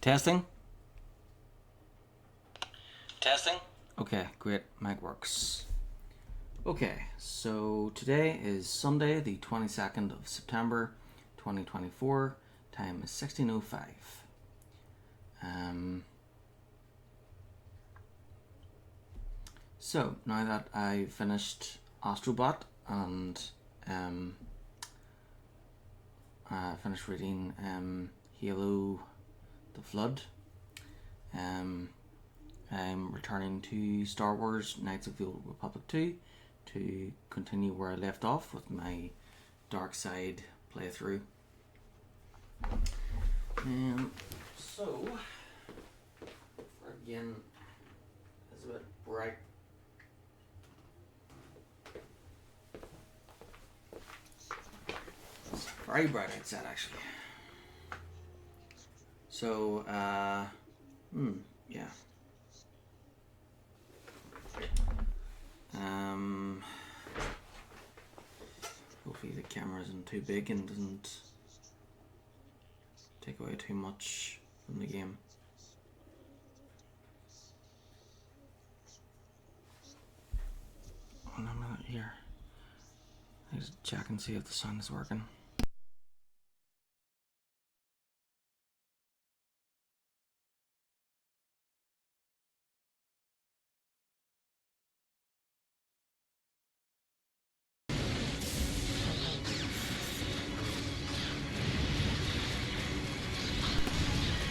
Testing? Testing? Okay, great. Mic works. Okay, so today is Sunday, the 22nd of September, 2024. Time is 16:05. So, now that I finished Astrobot and I finished reading Halo the Flood, I'm returning to Star Wars Knights of the Old Republic 2 to continue where I left off with my Dark Side playthrough. So, again, it's a bit bright. It's very bright outside, actually. So, yeah. Hopefully the camera isn't too big and doesn't take away too much from the game. Hold on a minute here. I just check and see if the sound is working.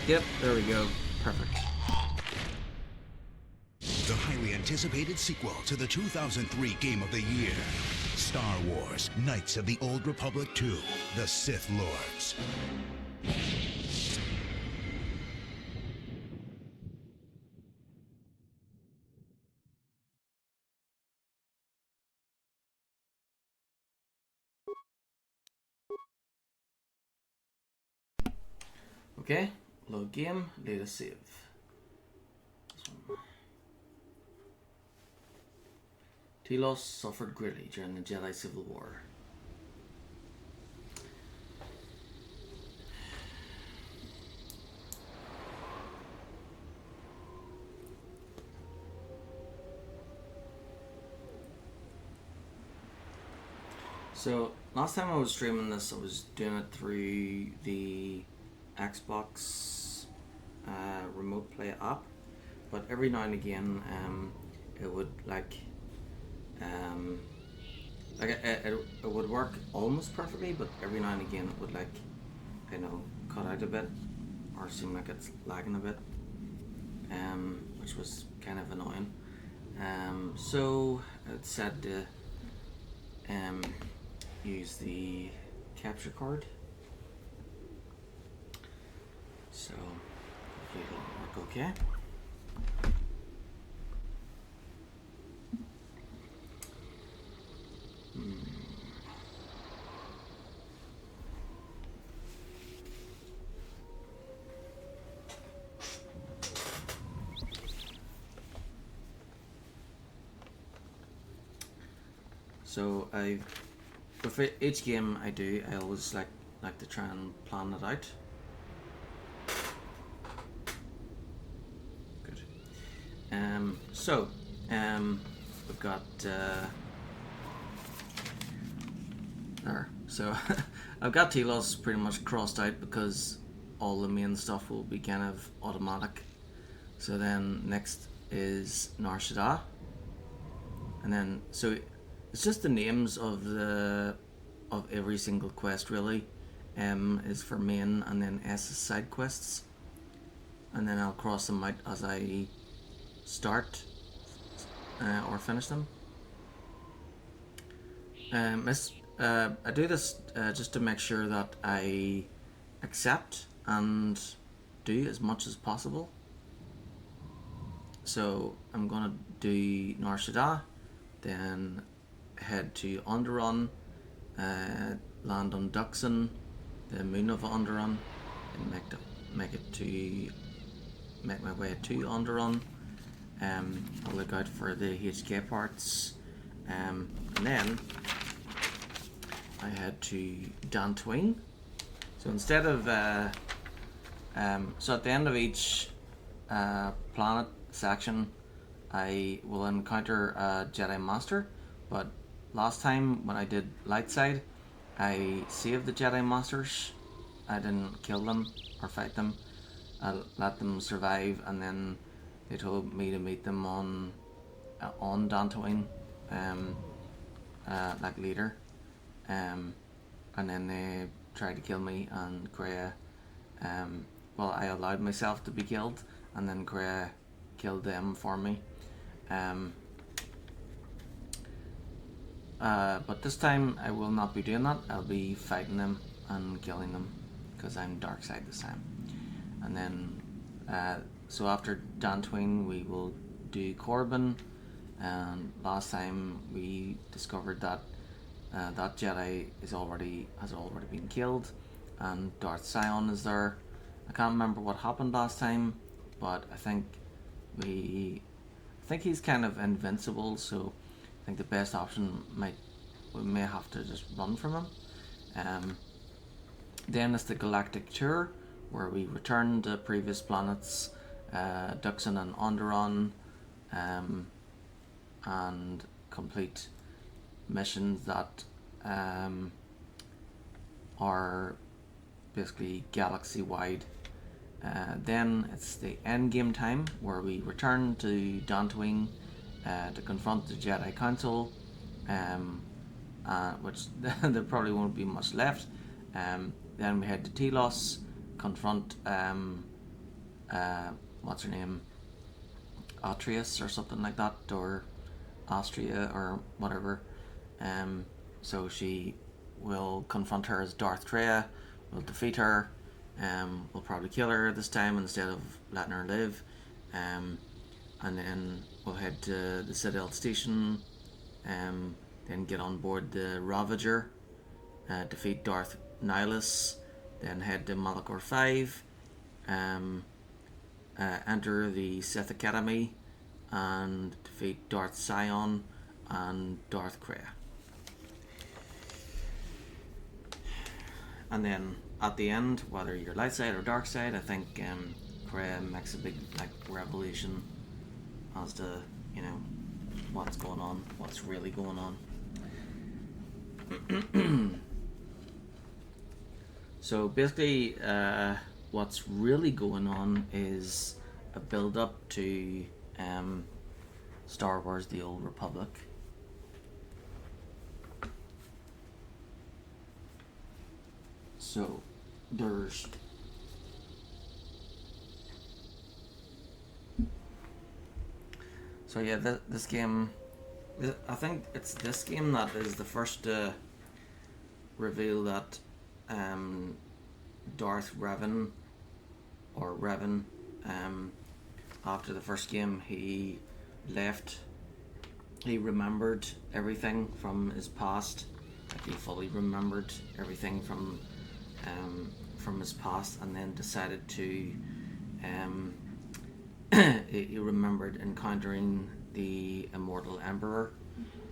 Yep, there we go. Perfect. The highly anticipated sequel to the 2003 Game of the Year, Star Wars Knights of the Old Republic 2, The Sith Lords. Okay, load game, data save. Telos suffered greatly during the Jedi Civil War. So, last time I was streaming this, I was doing it through the Xbox Remote Play app, but every now and again, it would it would work almost perfectly, but every now and again it would cut out a bit or seem like it's lagging a bit, which was kind of annoying. So it said to use the capture card. So hopefully it'll work okay. So with each game I do, I always like to try and plan it out. Good. We've got there. So I've got Telos pretty much crossed out because all the main stuff will be kind of automatic. So then next is Nar Shaddaa, and then so it's just the names of every single quest really. M is for main, and then S is side quests, and then I'll cross them out as I start or finish them. I do this just to make sure that I accept and do as much as possible. So I'm gonna do Nar Shaddaa, then head to Onderon, land on Duxon, the moon of Onderon, and make my way to Onderon. I'll look out for the HK parts, and then I head to Dantooine. So instead of So at the end of each planet section, I will encounter a Jedi Master, but last time when I did light side, I saved the Jedi Masters. I didn't kill them or fight them. I let them survive, and then they told me to meet them on Dantooine, like later, and then they tried to kill me, and Kreia, I allowed myself to be killed, and then Kreia killed them for me. But this time I will not be doing that. I'll be fighting them and killing them because I'm dark side this time. And then, so after Dantooine, we will do Corbin. And last time we discovered that that Jedi has already been killed, and Darth Sion is there. I can't remember what happened last time, but I think he's kind of invincible. So I think the best option we may have to just run from him. Then it's the Galactic Tour, where we return to previous planets, Duxon and Onderon, and complete missions that are basically galaxy-wide. Then it's the endgame time, where we return to Dantooine to confront the Jedi Council, which there probably won't be much left. Then we head to Telos, confront what's her name, Atreus or something like that, or Austria or whatever. So she will confront her as Darth Kreia. We'll defeat her. We'll probably kill her this time instead of letting her live. And then we'll head to the Citadel Station. Then get on board the Ravager. Defeat Darth Nihilus. Then head to Malachor 5. Enter the Sith Academy and defeat Darth Sion and Darth Kreia. And then at the end, whether you're light side or dark side, I think Kreia makes a big revelation as to what's going on, what's really going on. So basically, what's really going on is a build up to Star Wars: The Old Republic. So there's this game, I think it's this game that is the first to reveal that Darth Revan, after the first game, he remembered everything from his past. Like, he fully remembered everything from his past, and then decided to he remembered encountering the Immortal Emperor,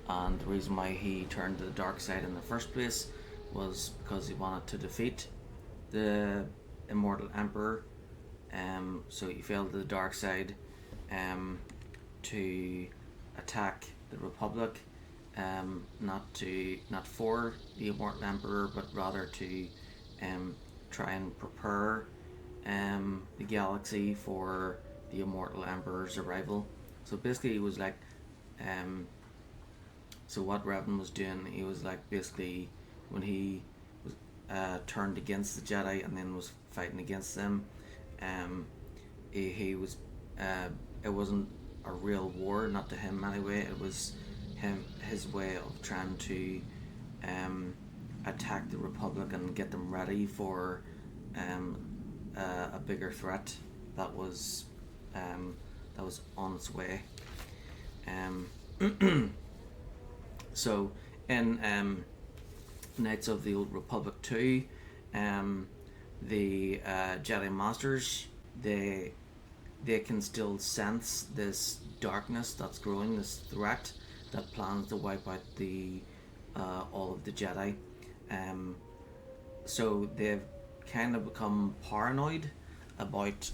and the reason why he turned to the dark side in the first place was because he wanted to defeat the Immortal Emperor. So he fell to the dark side to attack the Republic, not for the Immortal Emperor, but rather to try and prepare the galaxy for the Immortal Emperor's arrival. So basically, he was like, so what Revan was doing, he was like, basically, when he was turned against the Jedi and then was fighting against them, he was it wasn't a real war, not to him anyway. It was his way of trying to attack the Republic and get them ready for a bigger threat that was on its way. So in Knights of the Old Republic 2, the Jedi Masters, they can still sense this darkness that's growing, this threat that plans to wipe out all of the Jedi. So they've kind of become paranoid, about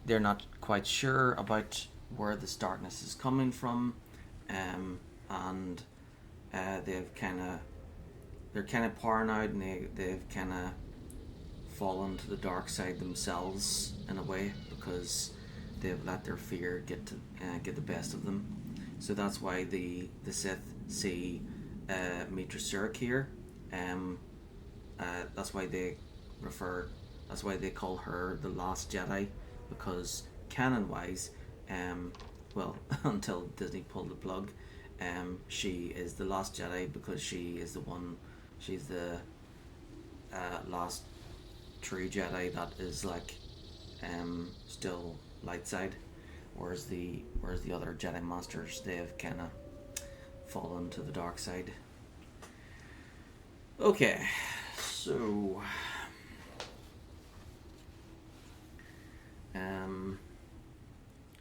they're not quite sure about where this darkness is coming from, and they're kind of paranoid, and they've kind of fallen to the dark side themselves in a way, because they've let their fear get the best of them. So that's why the Sith see Mitra Surik here. That's why they call her the Last Jedi, because canon-wise, well, until Disney pulled the plug, she is the Last Jedi because she's the last true Jedi that is like still light side, whereas the other Jedi Masters, they've kind of fallen to the dark side. Okay, so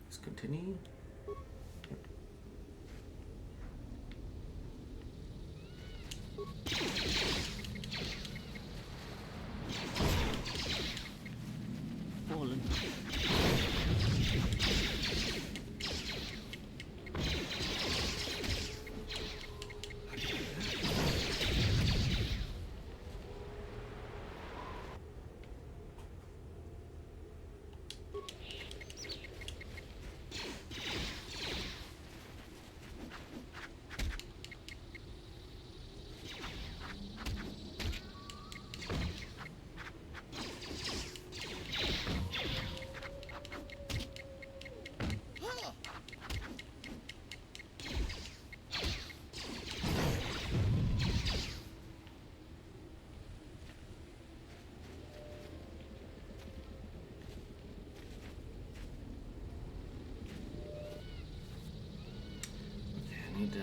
let's continue. Fallen. Need to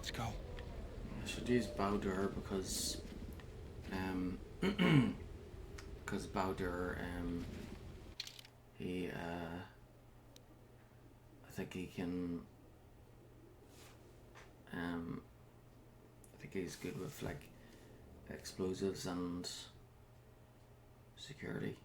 Let's go. I should use Bao-Dur because Bao-Dur he I think he can I think he's good with like explosives and security.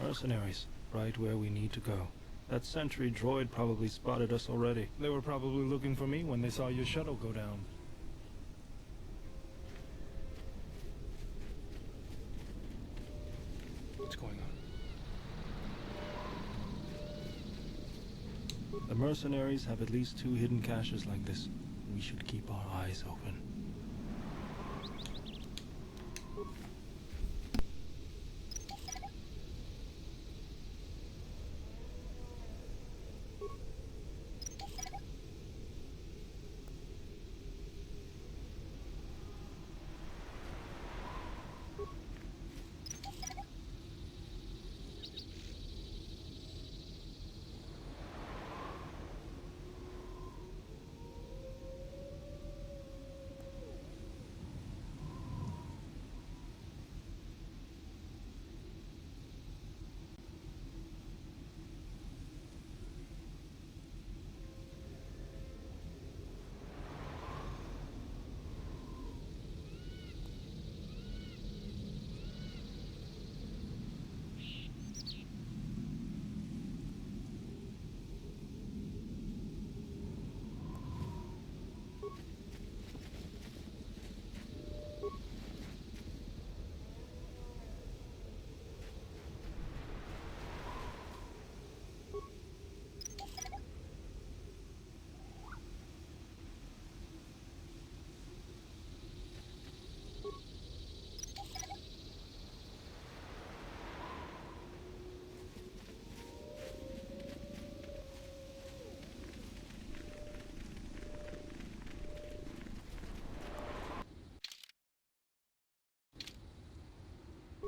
Mercenaries, right where we need to go. That sentry droid probably spotted us already. They were probably looking for me when they saw your shuttle go down. What's going on? The mercenaries have at least 2 hidden caches like this. We should keep our eyes open.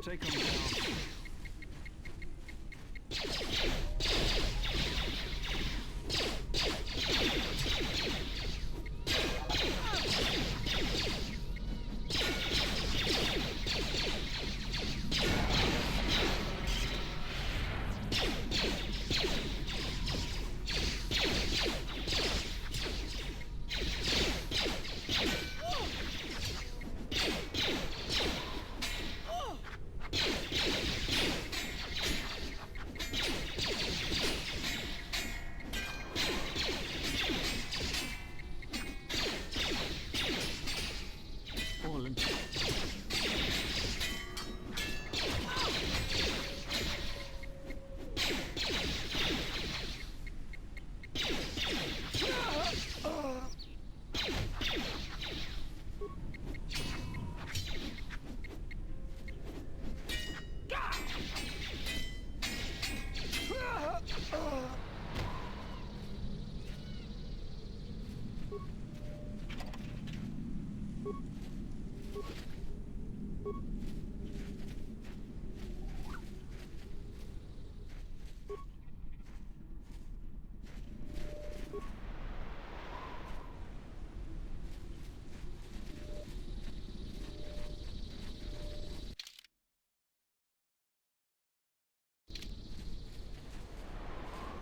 Take him down. Fallen.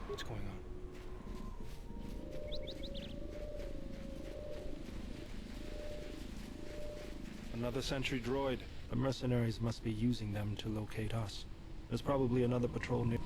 What's going on? Another sentry droid. The mercenaries must be using them to locate us. There's probably another patrol near.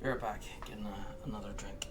Be right back, getting another drink.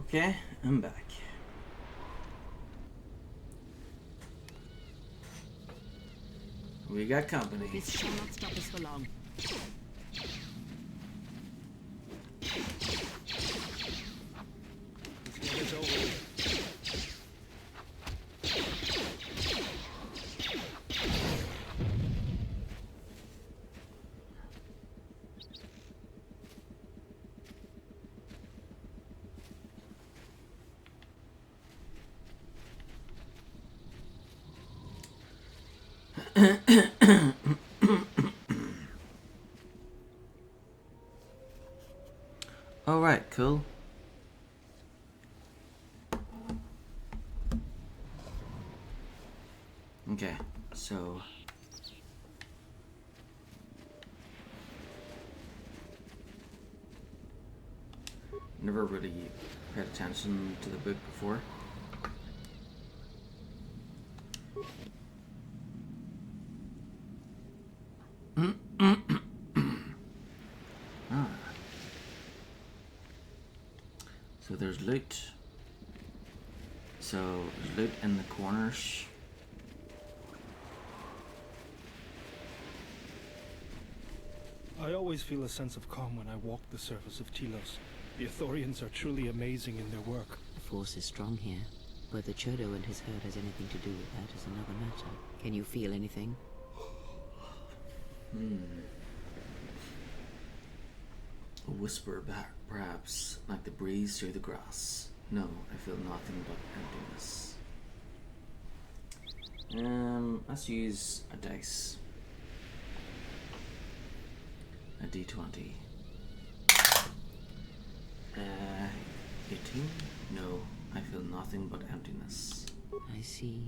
Okay, I'm back. We got company. This shall not stop us for long. Let's get this over with. Alright, cool. Okay, so never really paid attention to the book before. So there's loot. So there's loot in the corners. I always feel a sense of calm when I walk the surface of Telos. The Ithorians are truly amazing in their work. The force is strong here. Whether Chodo and his herd has anything to do with that is another matter. Can you feel anything? A whisper back, perhaps, like the breeze through the grass. No, I feel nothing but emptiness. Let's use a dice. A D20. 18? No, I feel nothing but emptiness. I see.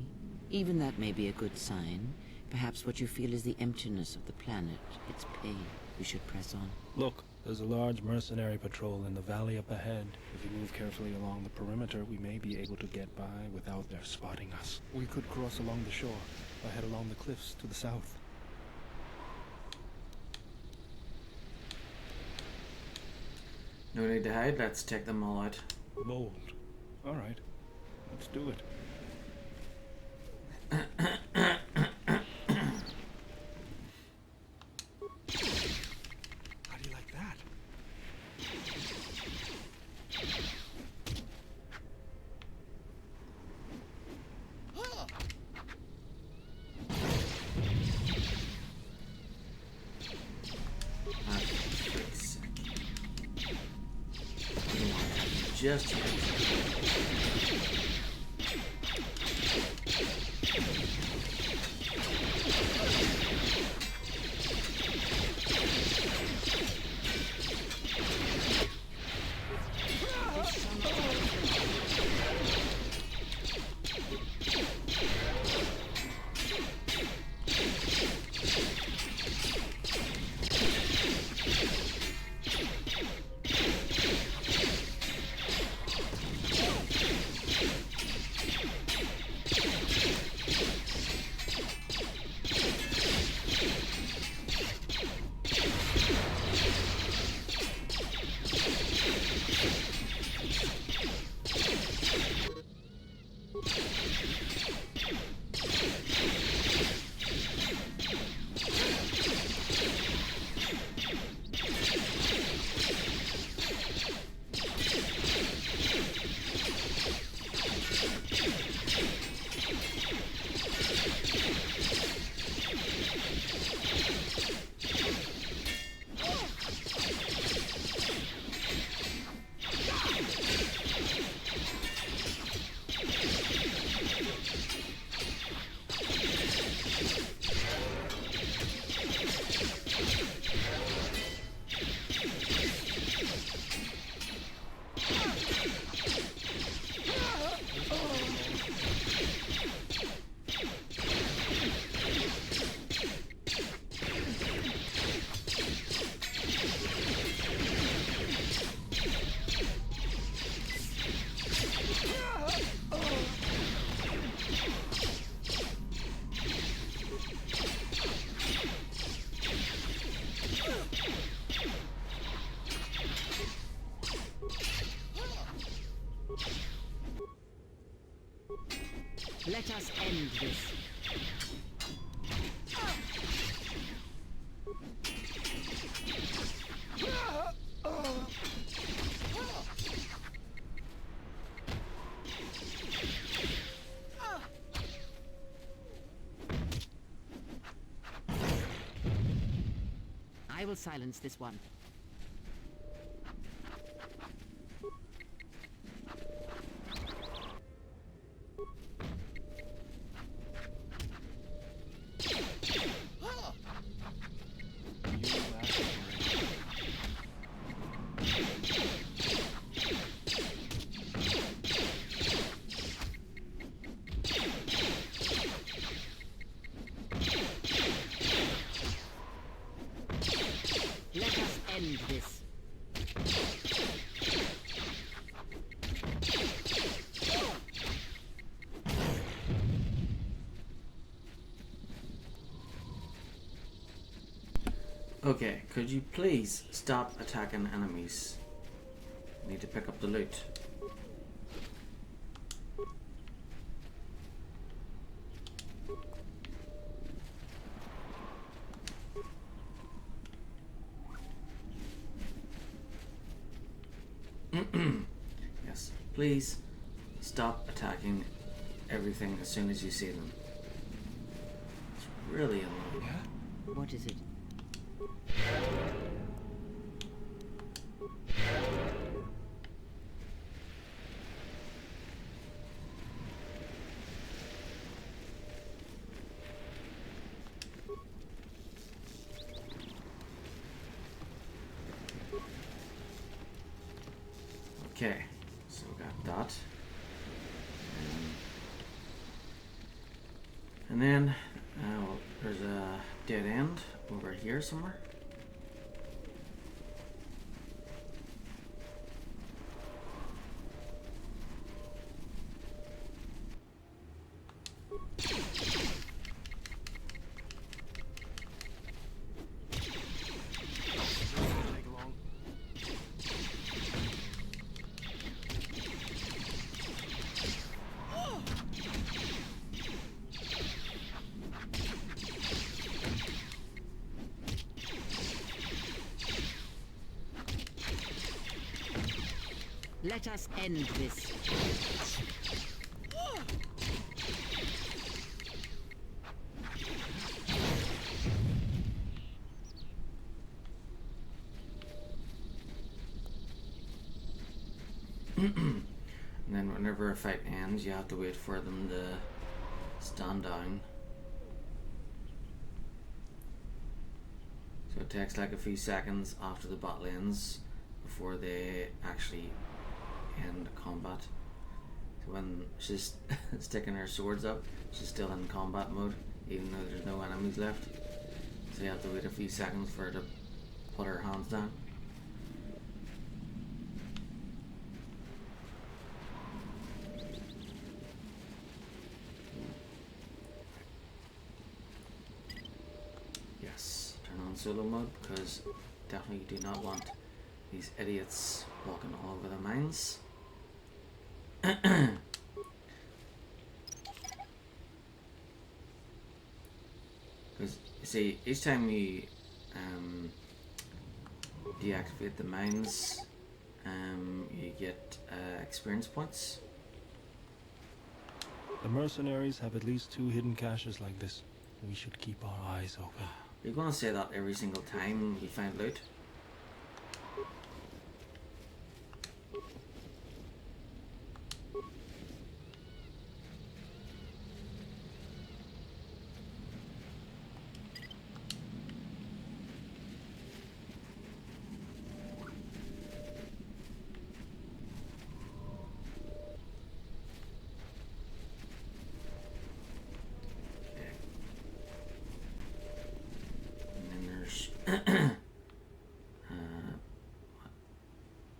Even that may be a good sign. Perhaps what you feel is the emptiness of the planet, its pain. We should press on. Look, there's a large mercenary patrol in the valley up ahead. If we move carefully along the perimeter, we may be able to get by without their spotting us. We could cross along the shore, or head along the cliffs to the south. No need to hide, let's take them all out. Bold. All right, let's do it. How do you like that? Just Let us end this. I will silence this one. Let us end this. okay, could you please stop attacking enemies? Need to pick up the loot. Yes, please stop attacking everything as soon as you see them. It's really annoying. What is it? Okay, so And then well, there's a dead end over here somewhere. Let us end this. And then whenever a fight ends, you have to wait for them to stand down. So it takes like a few seconds after the battle ends before they actually end combat. So when she's sticking her swords up, she's still in combat mode, even though there's no enemies left. So you have to wait a few seconds for her to put her hands down. Yes, turn on solo mode because definitely do not want these idiots walking all over the mines. Because you see, each time you deactivate the mines, you get experience points. The mercenaries have at least 2 hidden caches like this. We should keep our eyes open. You're gonna say that every single time you find loot.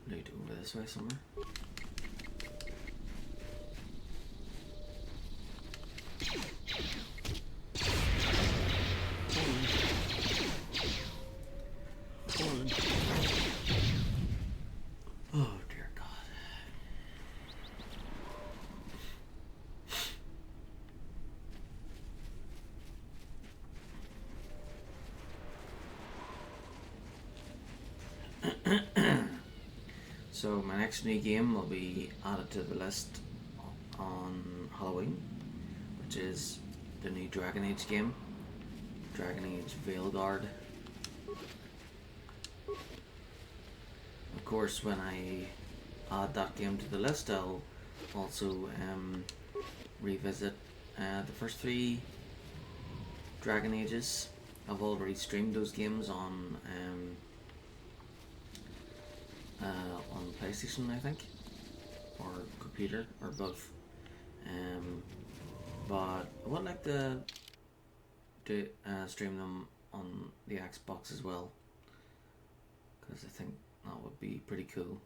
Loot over this way somewhere. Fallen. Oh dear God. So my next new game will be added to the list on Halloween, which is the new Dragon Age game, Dragon Age Veilguard. Of course, when I add that game to the list, I'll also revisit the first 3 Dragon Ages. I've already streamed those games on PlayStation, I think, or computer, or both. But I would like to stream them on the Xbox as well, because I think that would be pretty cool.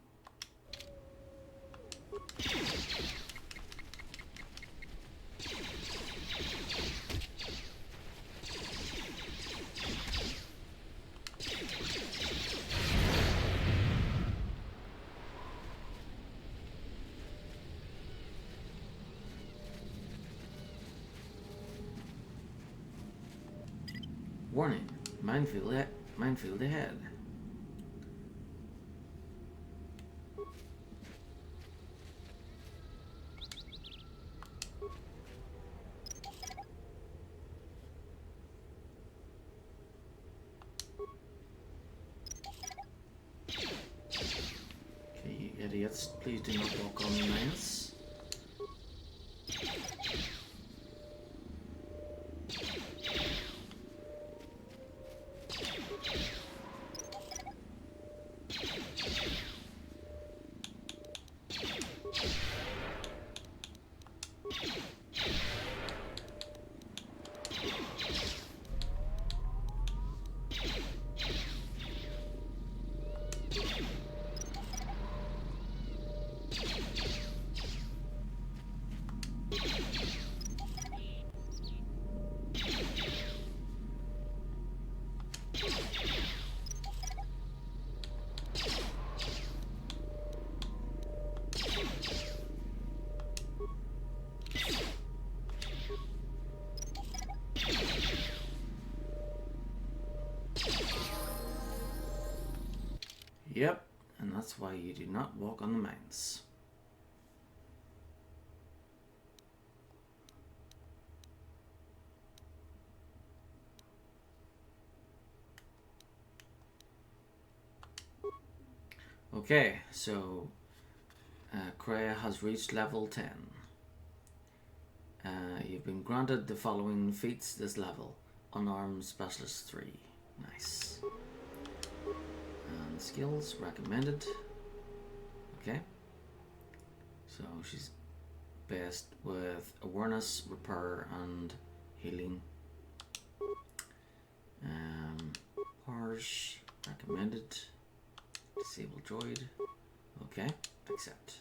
Warning, minefield ahead. Okay, you idiots, please do not walk on the mines. Yep, and that's why you do not walk on the mines. Okay, so Kreia has reached level 10. You've been granted the following feats this level. Unarmed Specialist 3. Nice. And skills recommended. Okay. So she's best with awareness, repair, and healing. Harsh recommended. Disable droid. Okay, accept.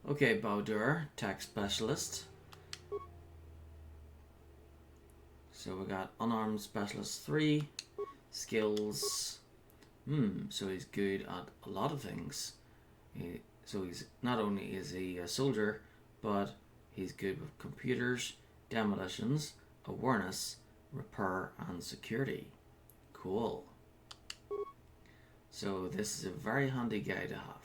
Okay, Bao-Dur, tech specialist. So we got unarmed specialist 3, skills. So he's good at a lot of things. So he's not only is he a soldier, but he's good with computers, demolitions, awareness, repair, and security. Cool. So this is a very handy guy to have.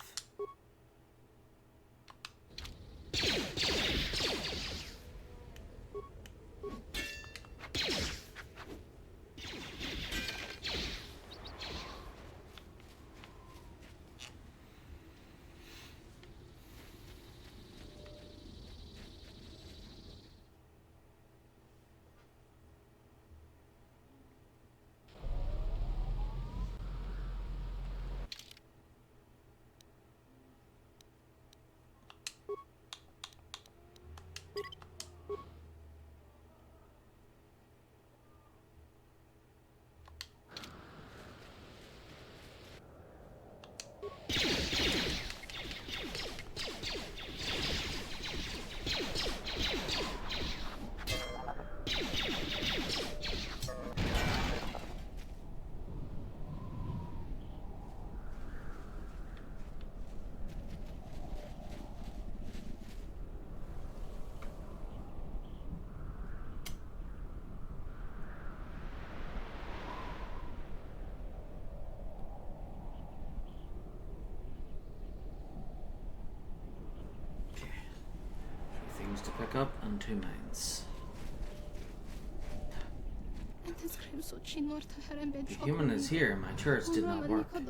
To pick up and 2 mines. The human is here. My turrets did not work. Ah,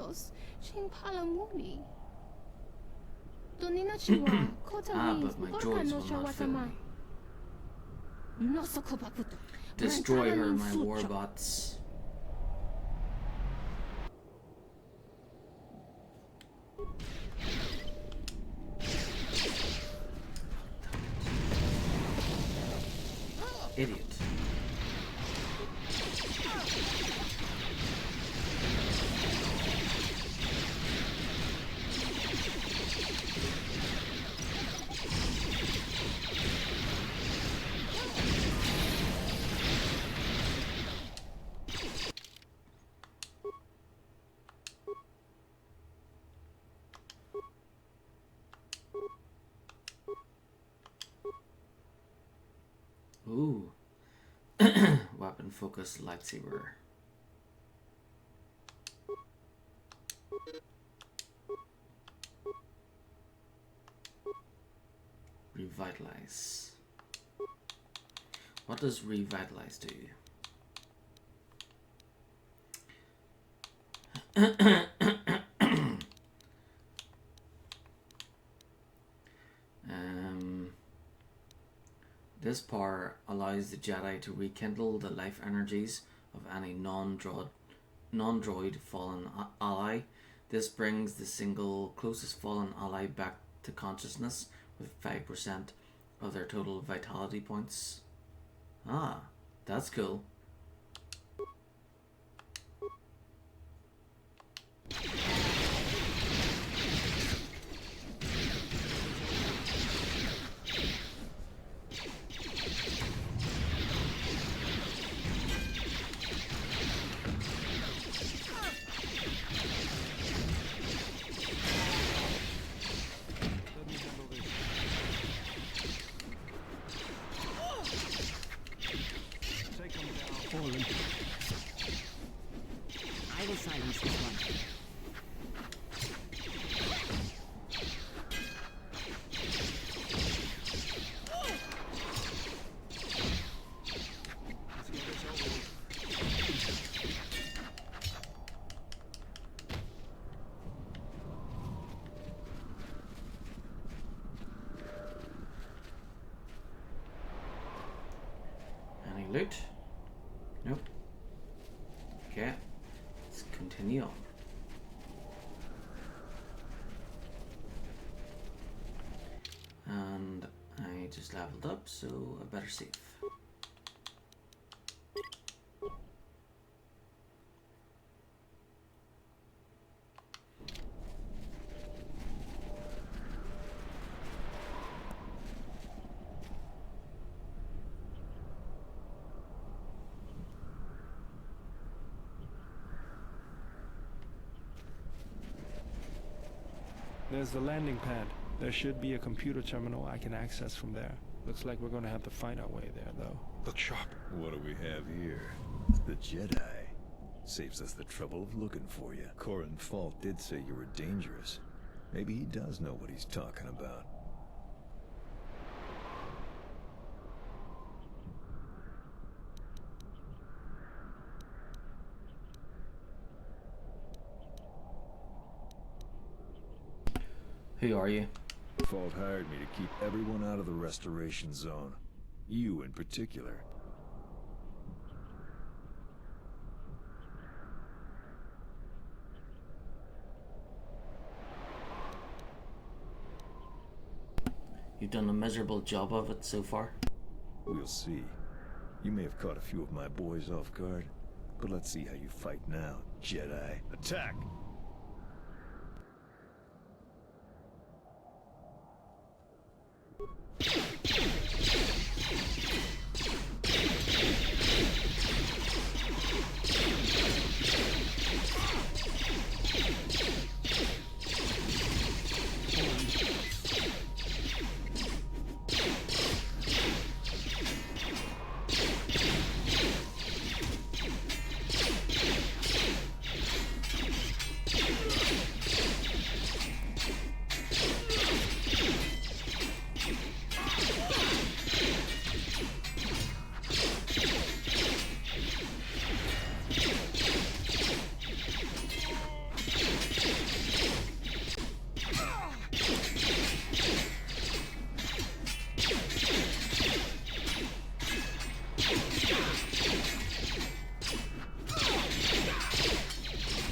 but my droids will not fail me. Destroy her, my warbots. Idiot. Ooh. Weapon focus lightsaber. Revitalize. What does revitalize do? This power allows the Jedi to rekindle the life energies of any non-droid non-droid fallen ally. This brings the single closest fallen ally back to consciousness with 5% of their total vitality points. Ah, that's cool. Let me handle this. Take him down. Fallen. I will silence this one. Let's get this over with. Any loot? Nope. Okay, let's continue on. And I just leveled up, so I better save. There's the landing pad. There should be a computer terminal I can access from there. Looks like we're gonna have to find our way there, though. Look sharp. What do we have here? The Jedi. Saves us the trouble of looking for you. Corin Falk did say you were dangerous. Maybe he does know what he's talking about. Who are you? Falk hired me to keep everyone out of the restoration zone. You in particular. You've done a miserable job of it so far. We'll see. You may have caught a few of my boys off guard, but let's see how you fight now, Jedi. Attack!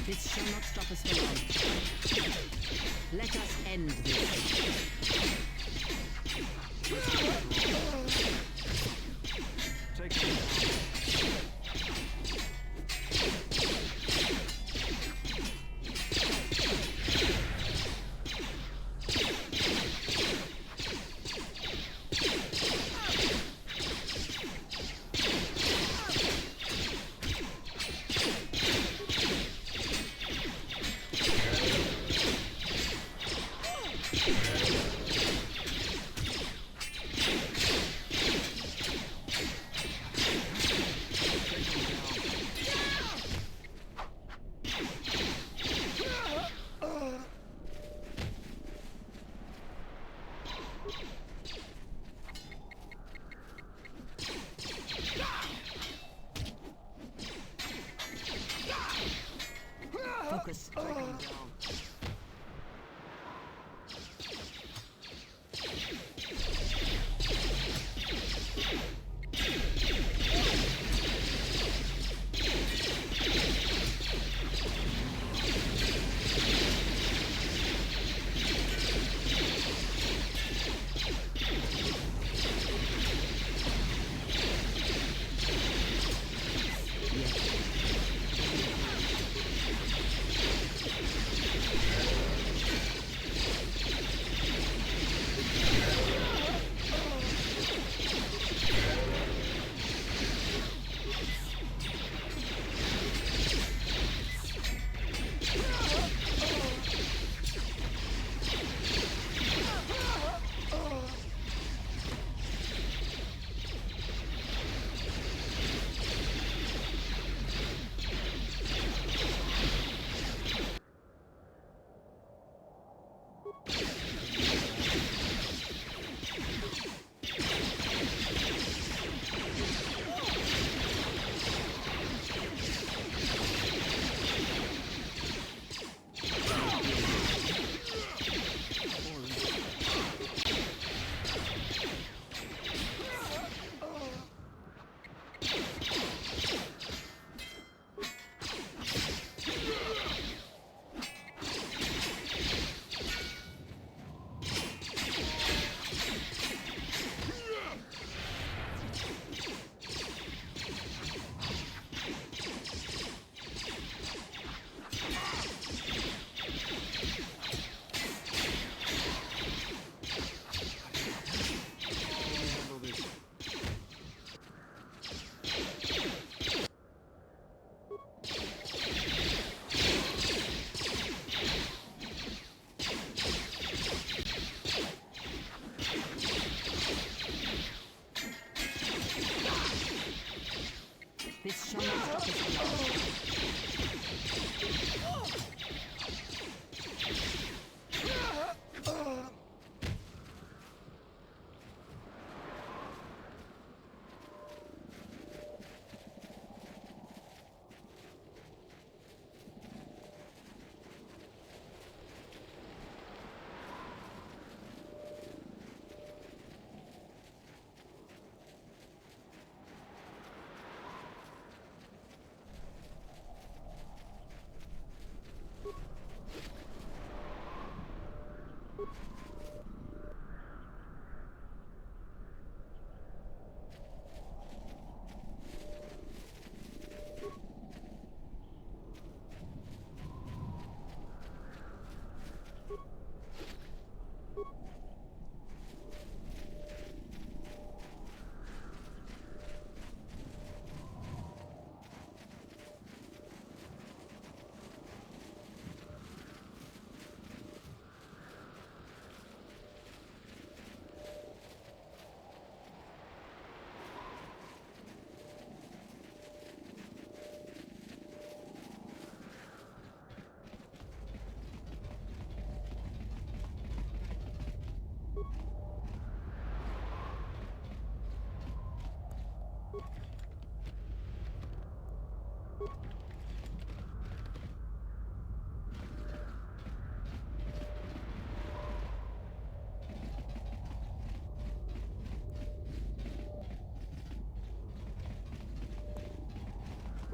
This shall not stop us for long. Let us end this. Take him down.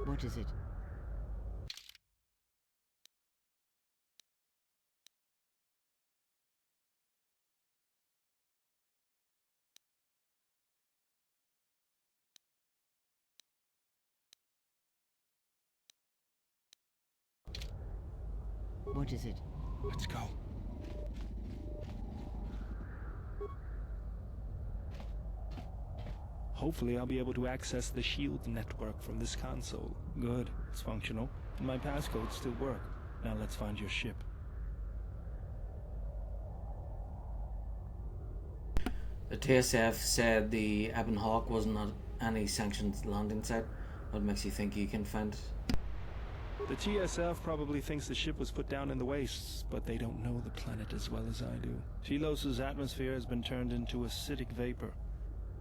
What is it? What is it? Let's go. Hopefully I'll be able to access the shield network from this console. Good, it's functional, and my passcodes still work. Now let's find your ship. The TSF said the Ebon Hawk wasn't on any sanctioned landing site. What makes you think you can find it? The TSF probably thinks the ship was put down in the wastes, but they don't know the planet as well as I do. Telos' atmosphere has been turned into acidic vapor.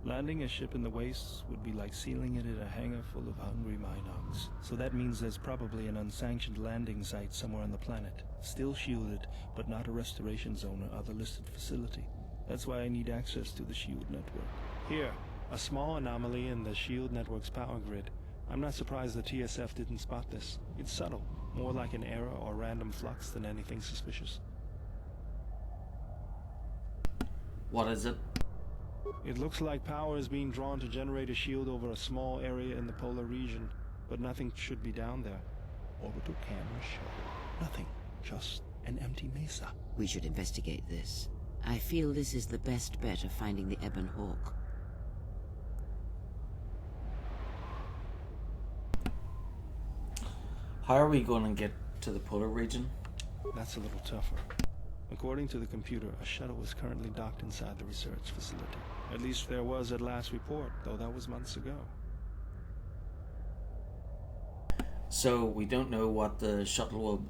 Landing a ship in the wastes would be like sealing it in a hangar full of hungry Minocs. So that means there's probably an unsanctioned landing site somewhere on the planet. Still shielded, but not a restoration zone or other listed facility. That's why I need access to the shield network. Here, a small anomaly in the shield network's power grid. I'm not surprised the TSF didn't spot this. It's subtle, more like an error or random flux than anything suspicious. What is it? It looks like power is being drawn to generate a shield over a small area in the polar region, but nothing should be down there. Orbital cameras show nothing, just an empty mesa. We should investigate this. I feel this is the best bet of finding the Ebon Hawk. How are we going to get to the polar region? That's a little tougher. According to the computer, a shuttle is currently docked inside the research facility. At least there was at last report, though that was months ago. So we don't know what the shuttle will.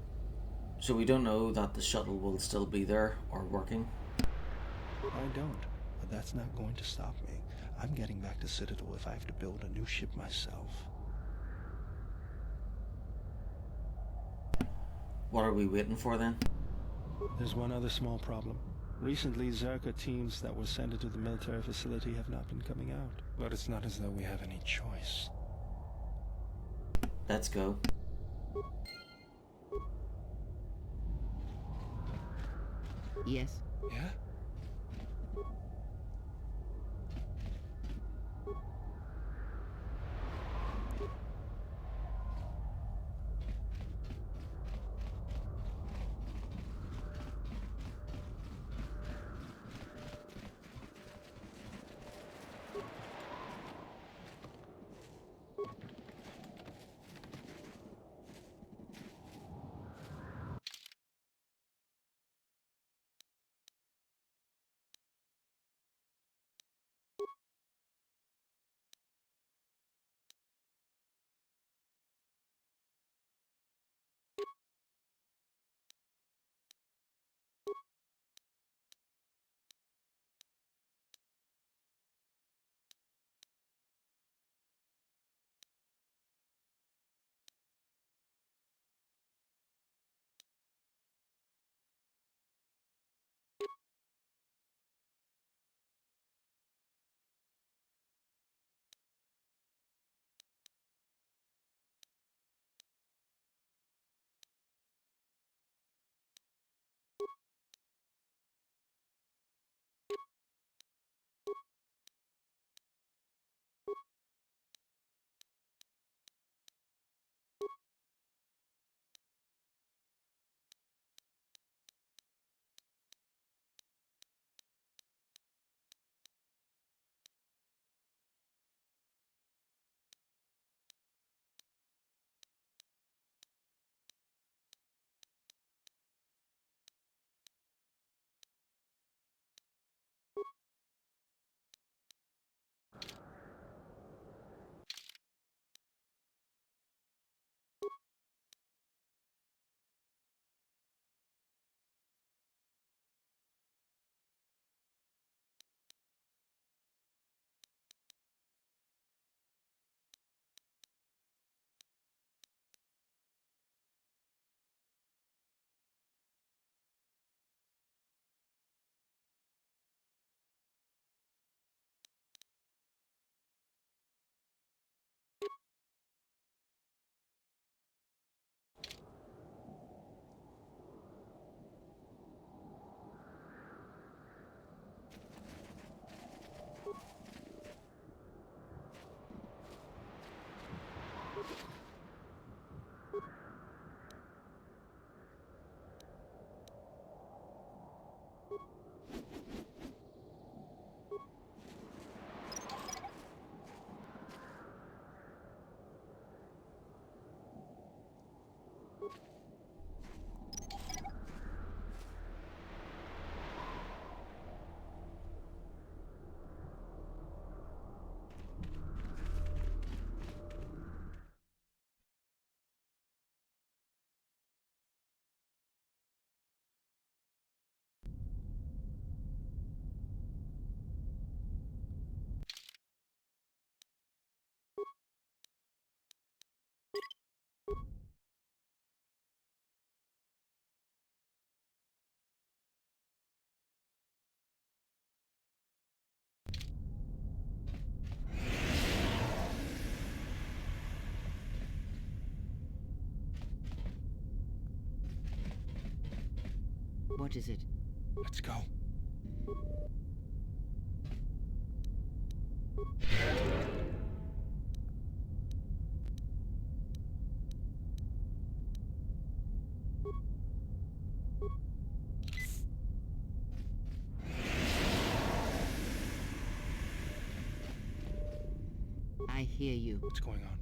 So we don't know that the shuttle will still be there or working. I don't, but that's not going to stop me. I'm getting back to Citadel if I have to build a new ship myself. What are we waiting for then? There's one other small problem. Recently, Zerka teams that were sent into the military facility have not been coming out. But it's not as though we have any choice. Let's go. Yes? Yeah? What is it? Let's go. I hear you. What's going on?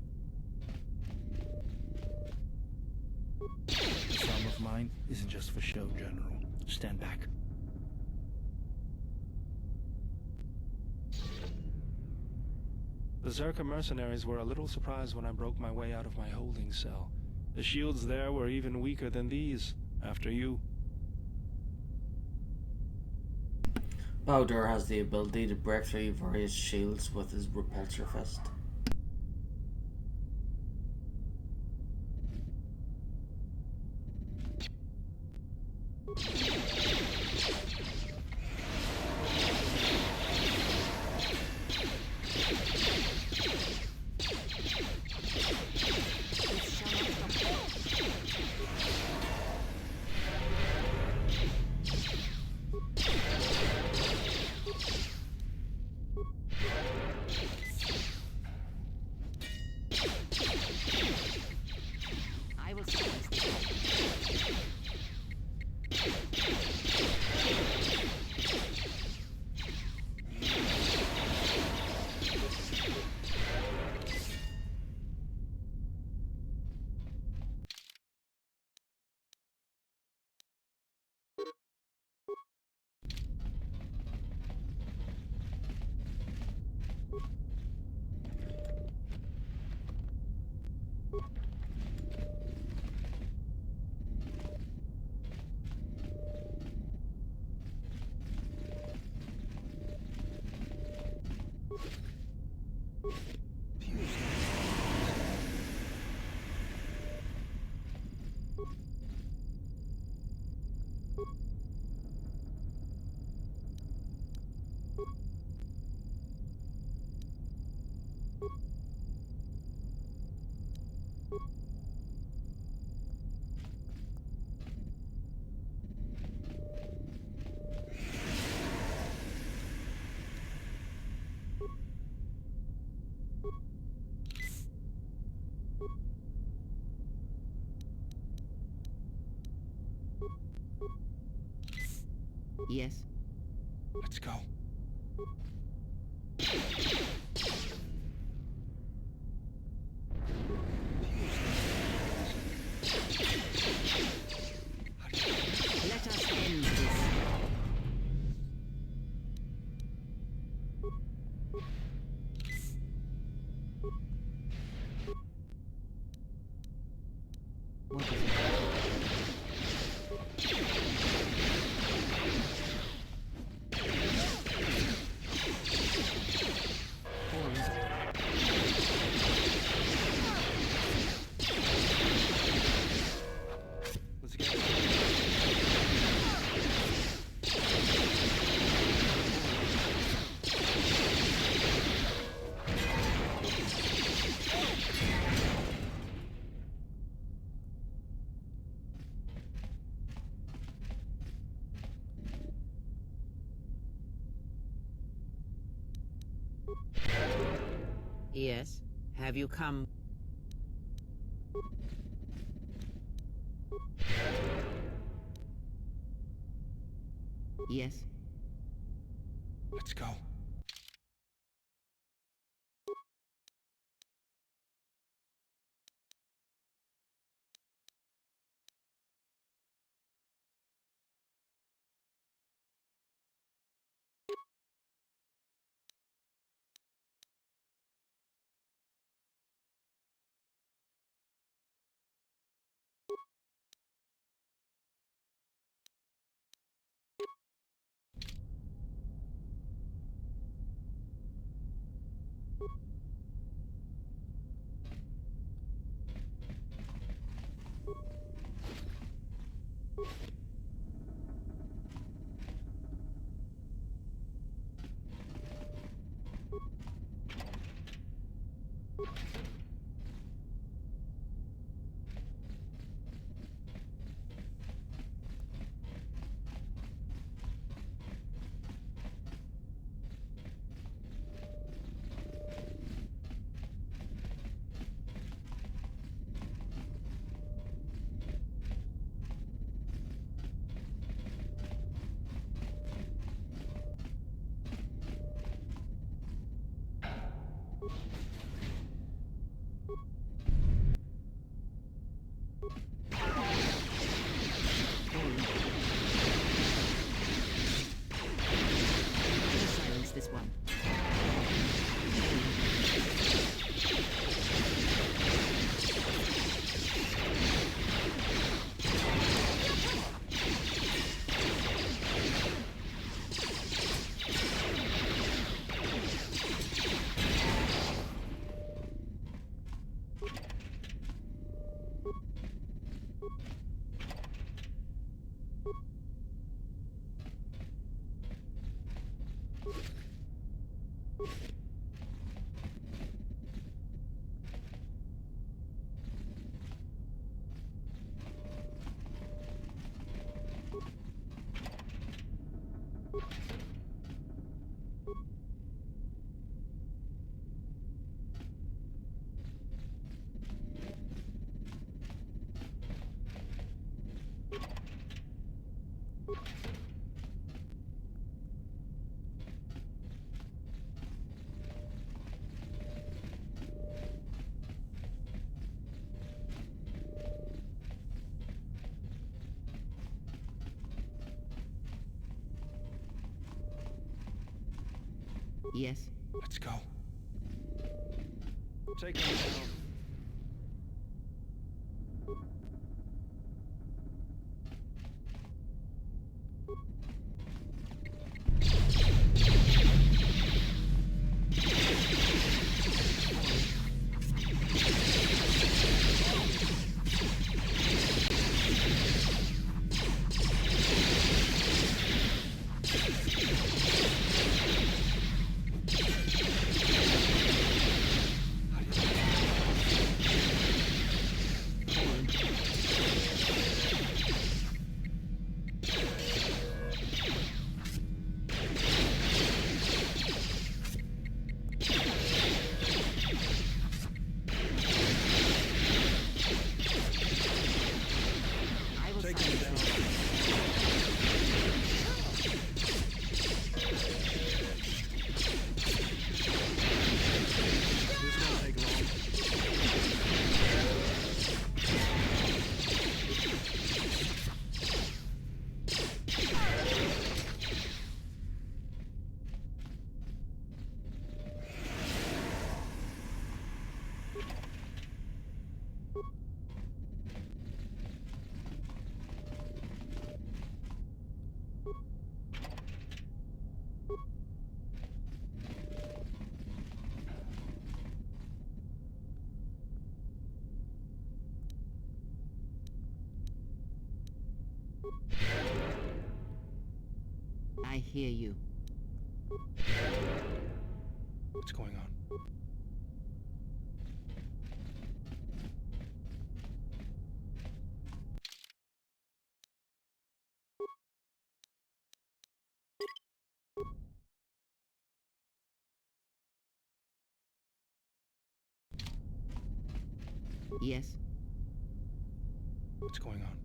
This arm of mine isn't just for show, General. Stand back. The Zerka mercenaries were a little surprised when I broke my way out of my holding cell. The shields there were even weaker than these, after you. Bao-Dur has the ability to break through various shields with his repulsor fist. I will silence the Yes. Let's go. Let us end this. What is it? Let's get it. Yes. Have you come? Yes. Let's go. Yes? Let's go. Take him down. I will Take silence him down. This won't take long. I hear you. What's going on? Yes? What's going on?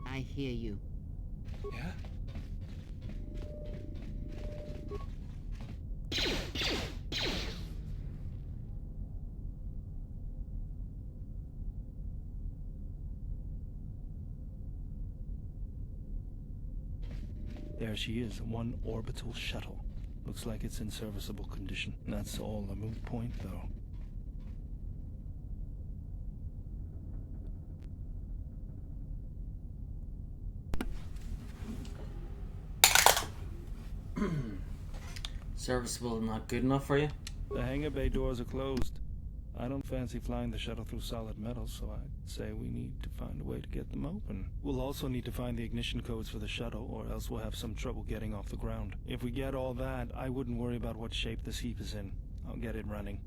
I hear you. Yeah? There she is, one orbital shuttle. Looks like it's in serviceable condition. That's all a moot point, though. Serviceable, not good enough for you? The hangar bay doors are closed. I don't fancy flying the shuttle through solid metal, so I'd say we need to find a way to get them open. We'll also need to find the ignition codes for the shuttle, or else we'll have some trouble getting off the ground. If we get all that, I wouldn't worry about what shape this heap is in. I'll get it running.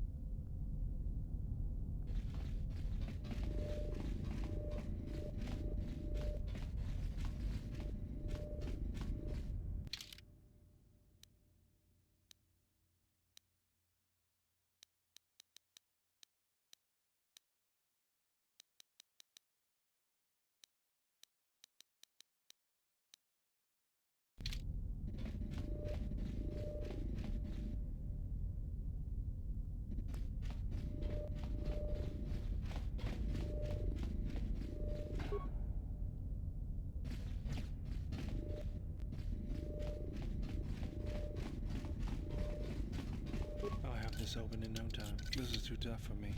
I'll have this open in no time. This is too tough for me.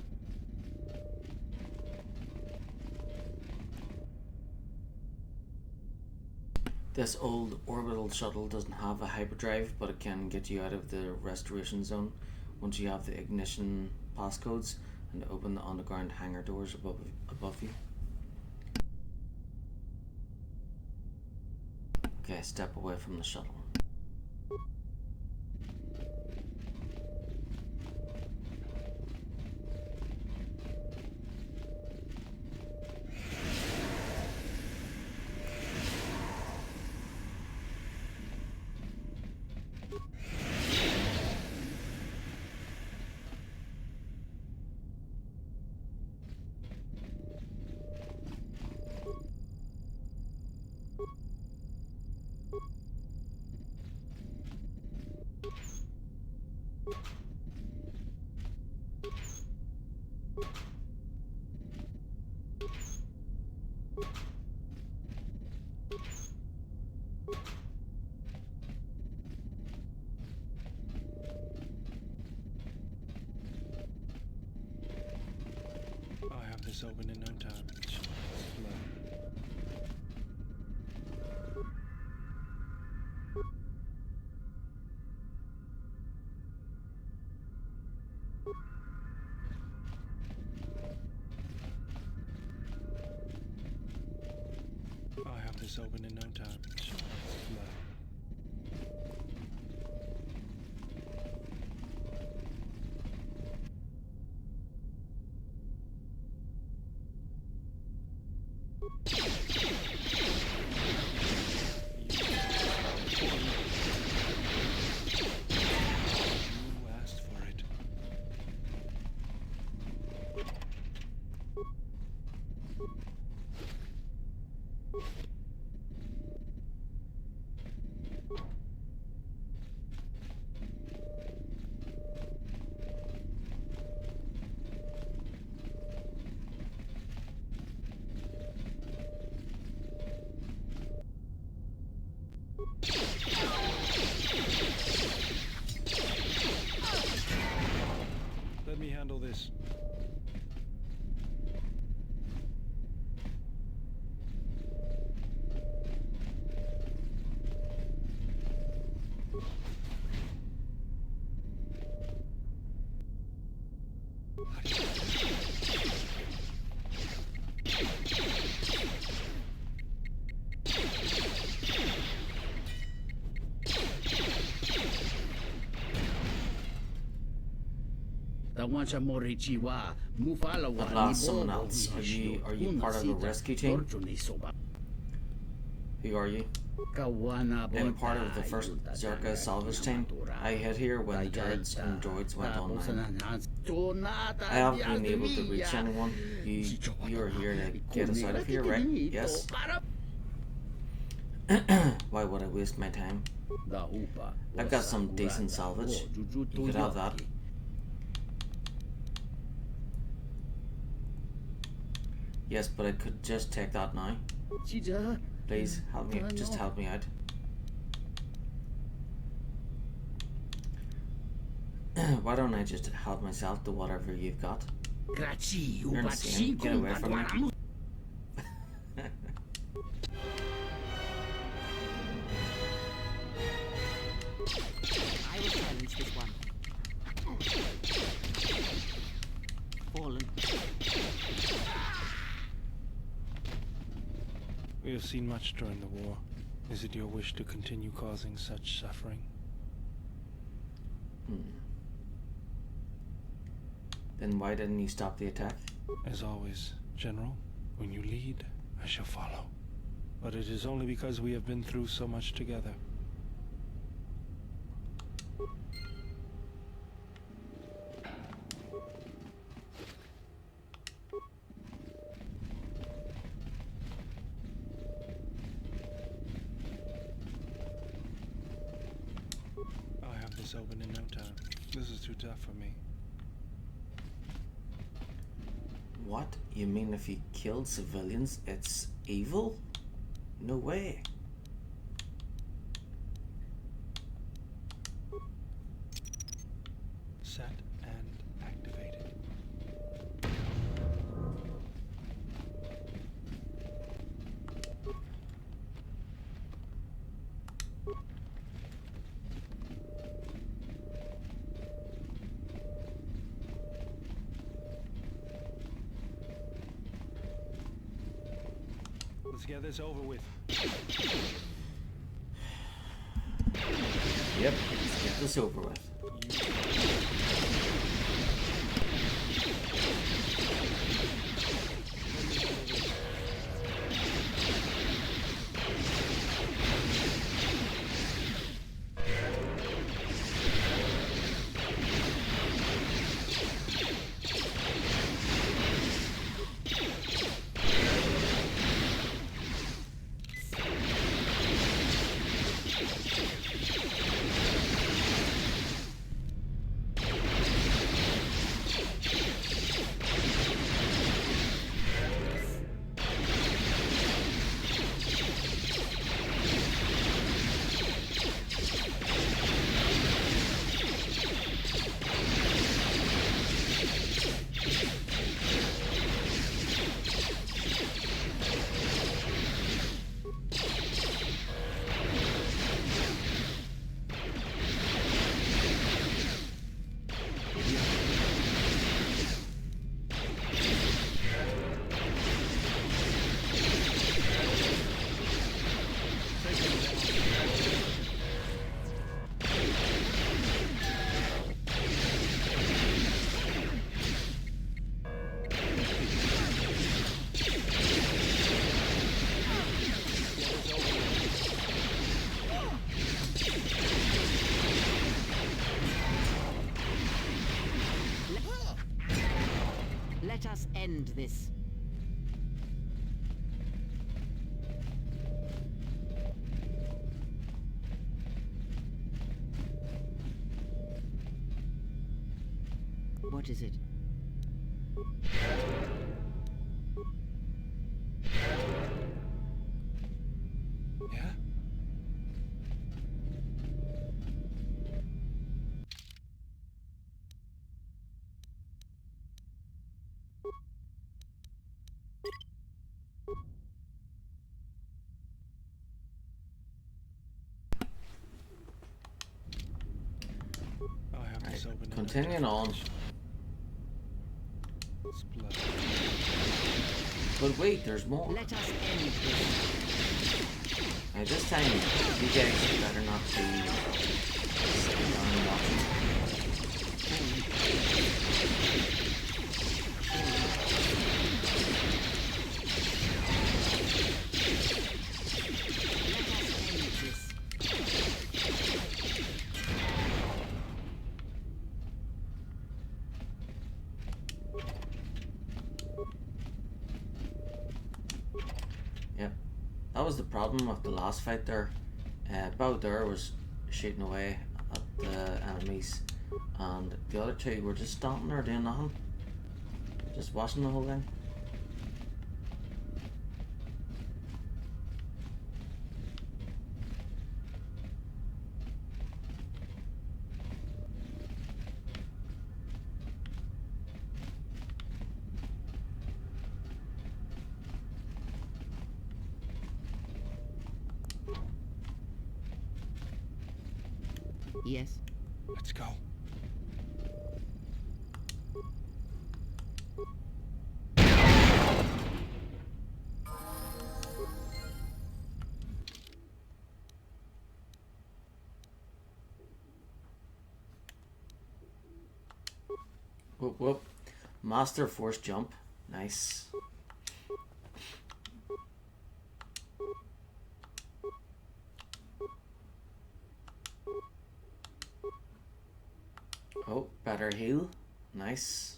This old orbital shuttle doesn't have a hyperdrive, but it can get you out of the restoration zone once you have the ignition passcodes and open the underground hangar doors above you. Okay, step away from the shuttle. I'll have this open in no time. Slow. I'll have this open in no time. Slow. You asked for it. At last, someone else. Are you part of the rescue team? Who are you? I'm part of the first Zerka salvage team. I hid here when the turrets and droids went online. I haven't been able to reach anyone. You are here to get us out of here, right? Yes? Why would I waste my time? I've got some decent salvage. You could have that. Yes, but I could just take that now. Please, help me. Just help me out. Why don't I just help myself to whatever you've got? You're insane. Get away from me. I will challenge this one. Fallen. We have seen much during the war. Is it your wish to continue causing such suffering? Then why didn't you stop the attack? As always, General, when you lead, I shall follow. But it is only because we have been through so much together. I'll have this open in no time. This is too tough for me. What? You mean if you killed civilians, it's evil? No way. Set and activated. Let's get this over with. Yep, let's get this over with. Let us end this. What is it? Yeah? I'll have this open in no Continuing time. on. It's blood. But wait, there's more. Let us end this. Now this time, you guys better not be sitting down and watching. Yep, that was the problem with the last fight there. Bao-Dur was shooting away at the enemies, and the other two were just standing there doing nothing, just watching the whole thing. Yes. Let's go. Whoop whoop. Master force jump. Nice. Oh, better heal. Nice.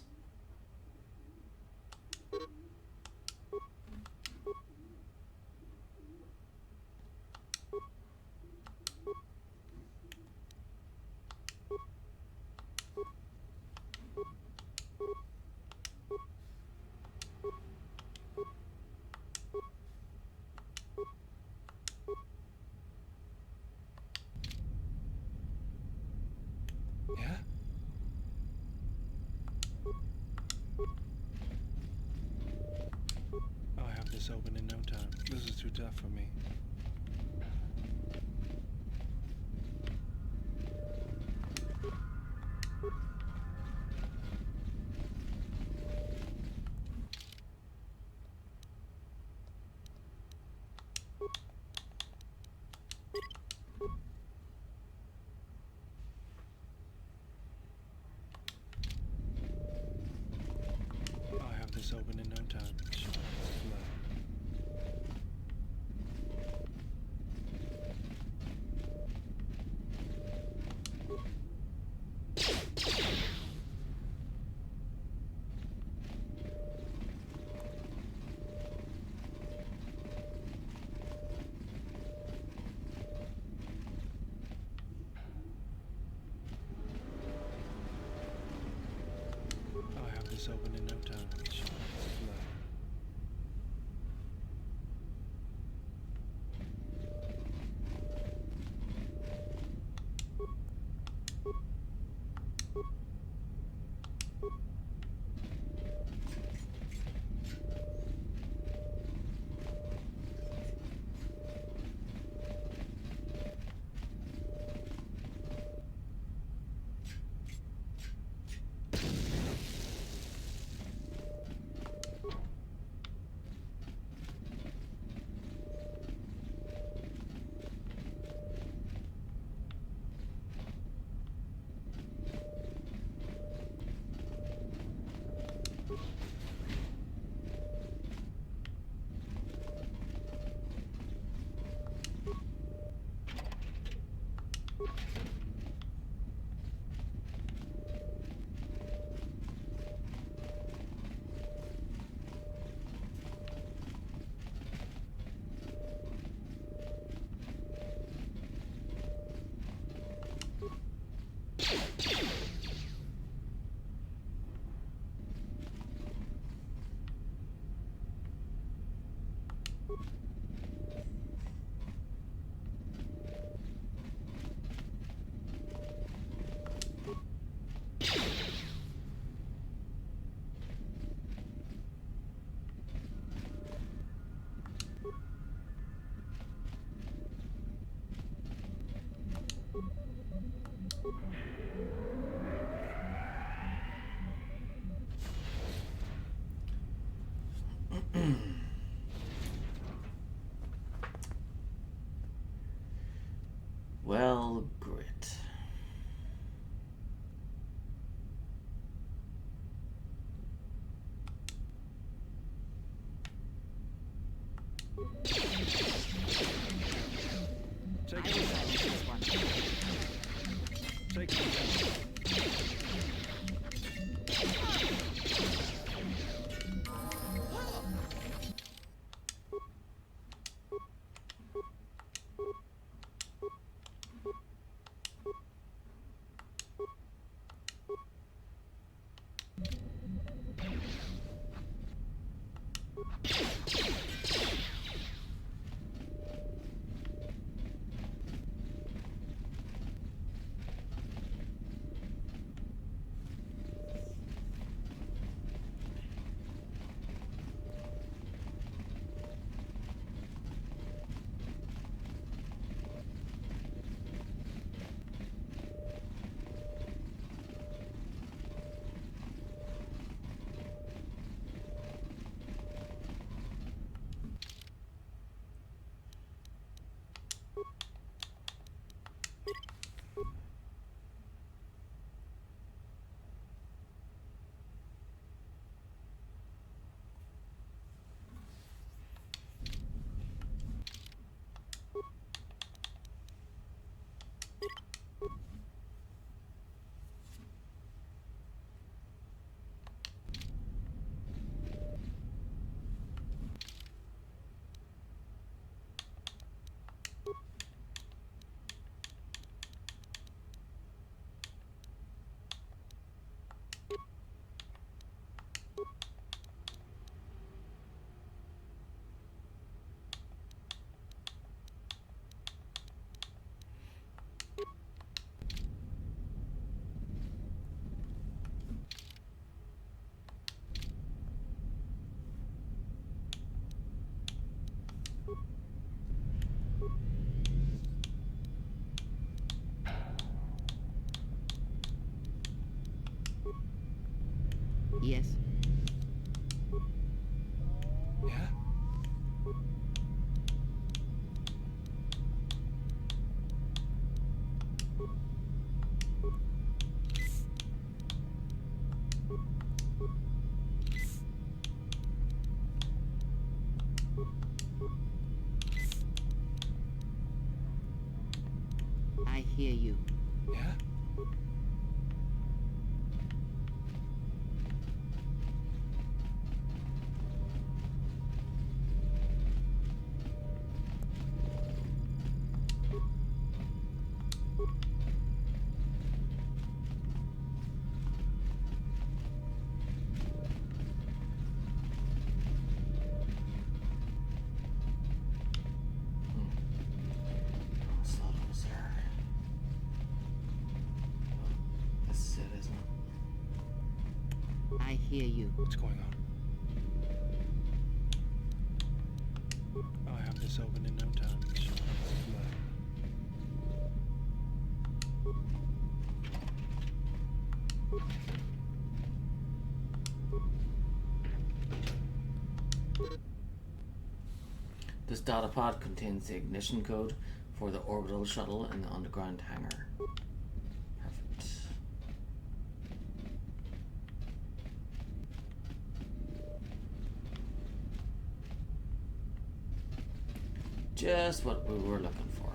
Yeah? I'll have this open in no time. This is too tough for me. I'll have this open in no time. Sure. I'll have this open in no time. Sure. I will silence this one. Take it. Yes. Yeah? I hear you. Yeah? Slot was there. This is it, isn't it? I hear you. What's going on? I'll have this open in no time. She'll have us flood. This data pod contains the ignition code for the orbital shuttle in the underground hangar. Perfect. Just what we were looking for.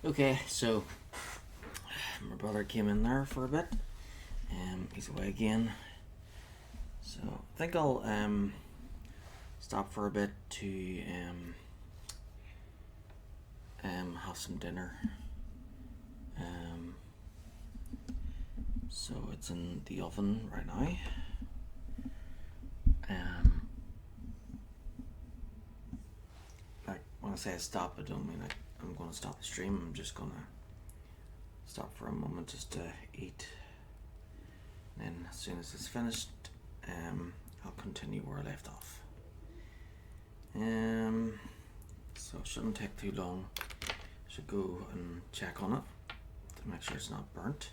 Okay, so my brother came in there for a bit. He's away again. So I think I'll stop for a bit to have some dinner. So it's in the oven right now. Like when I say I stop, I don't mean like I'm going to stop the stream. I'm just going to stop for a moment just to eat. And then as soon as it's finished, I'll continue where I left off. So it shouldn't take too long. Should go and check on it to make sure it's not burnt.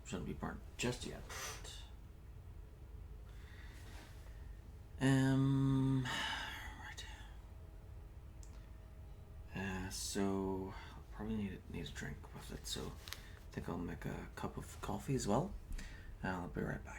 Shouldn't be burnt just yet. Right. So I'll probably need a drink with it. So I think I'll make a cup of coffee as well. I'll be right back.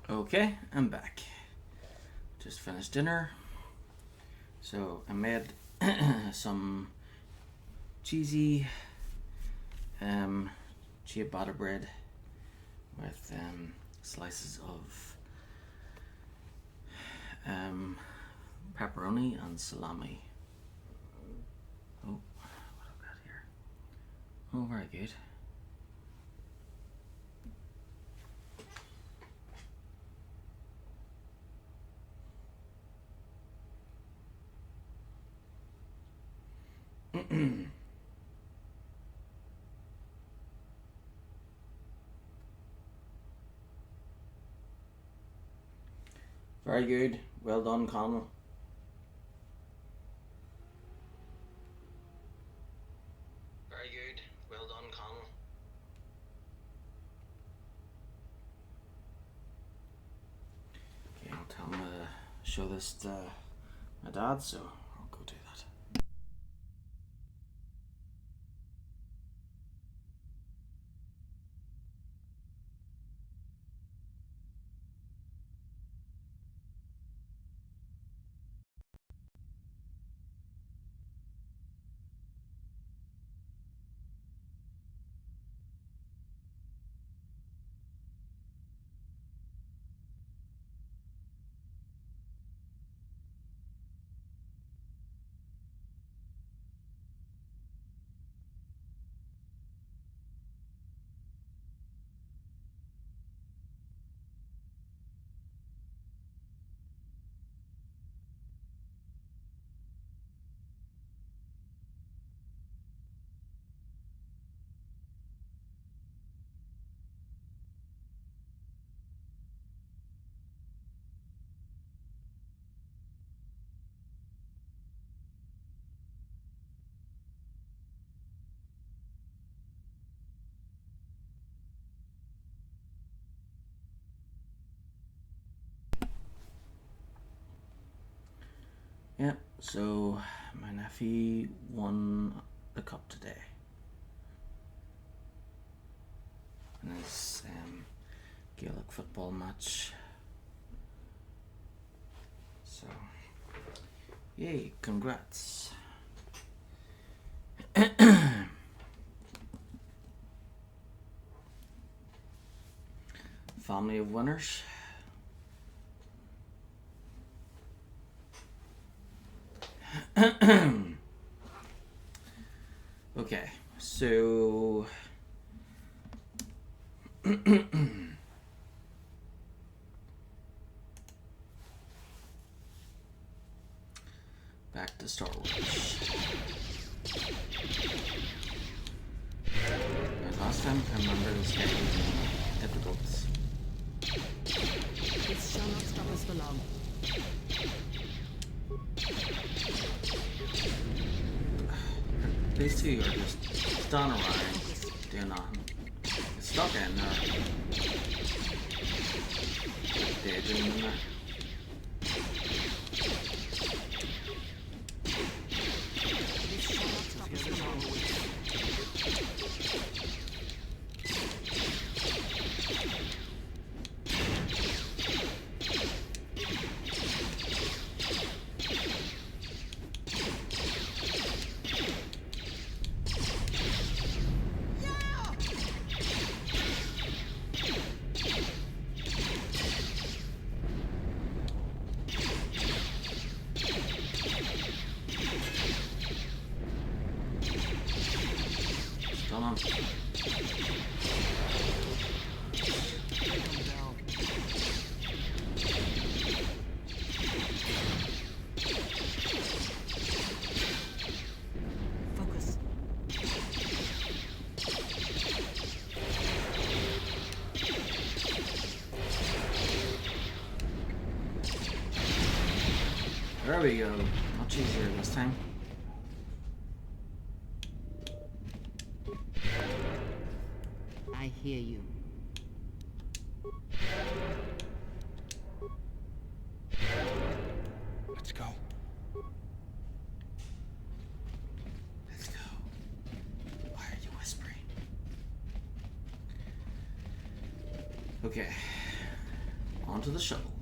Okay, I'm back. Just finished dinner. So I made some cheesy ciabatta bread with slices of pepperoni and salami. Oh, what have I got here? Oh, very good. Very good. Well done, Connell. Very good. Well done, Connell. Okay, I'll tell him to show this to my dad, so I'll go do that. Yeah, so my nephew won the cup today. In his Gaelic football match. So, yay, congrats. Family of winners. Okay, so back to Star Wars. Last time I remember this game was difficult. This shall not stop us for long. These two are just standing around doing nothing. It's stuck in there. Daydreaming in there. This shall not stop us for long. Come on. Focus. There we go. Much easier this time. I hear you. Let's go. Let's go. Why are you whispering? onto the shuttle.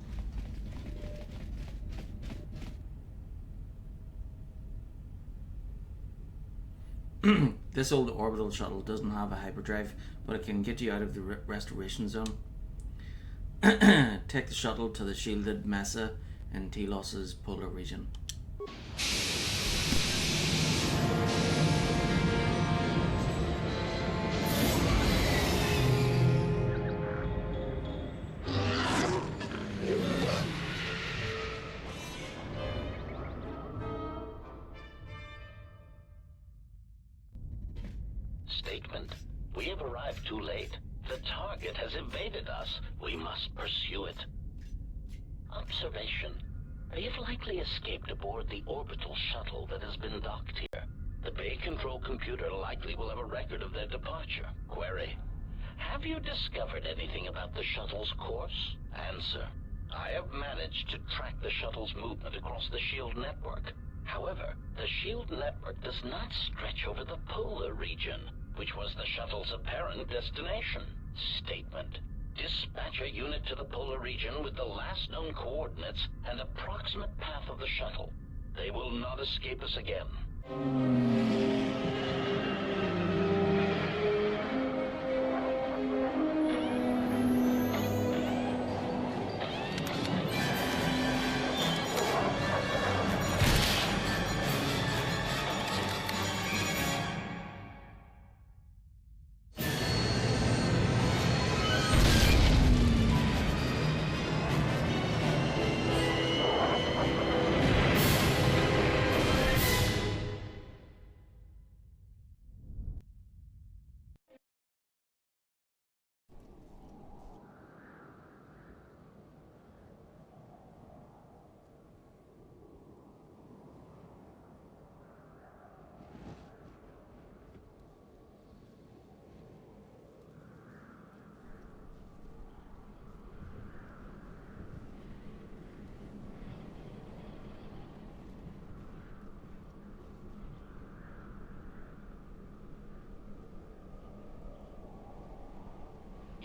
This old orbital shuttle doesn't have a hyperdrive, but it can get you out of the restoration zone. Take the shuttle to the shielded mesa in Telos's polar region. Statement. We have arrived too late. The target has evaded us. We must pursue it. Observation. They have likely escaped aboard the orbital shuttle that has been docked here. The bay control computer likely will have a record of their departure. Query. Have you discovered anything about the shuttle's course? Answer. I have managed to track the shuttle's movement across the SHIELD network. However, the SHIELD network does not stretch over the polar region, which was the shuttle's apparent destination. Statement. Dispatch a unit to the polar region with the last known coordinates and approximate path of the shuttle. They will not escape us again.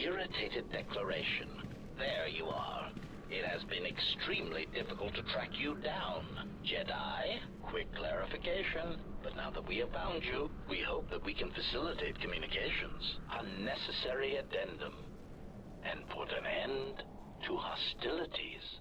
Irritated declaration. There you are. It has been extremely difficult to track you down, Jedi. Quick clarification. But now that we have found you, we hope that we can facilitate communications. Unnecessary addendum. And put an end to hostilities.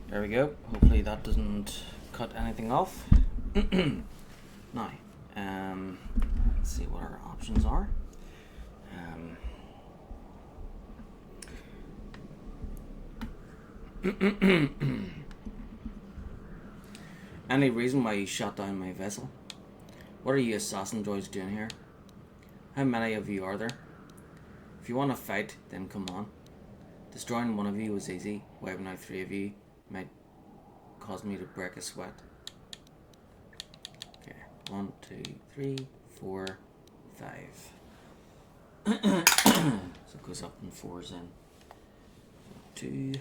There we go. Hopefully that doesn't cut anything off. Now, let's see what our options are. Any reason why you shot down my vessel? What are you assassin droids doing here? How many of you are there? If you want to fight, then come on. Destroying one of you was easy. Wiping out 3 of you might cause me to break a sweat. Okay, 1, 2, 3, 4, 5. So it goes up in 4s then. 2.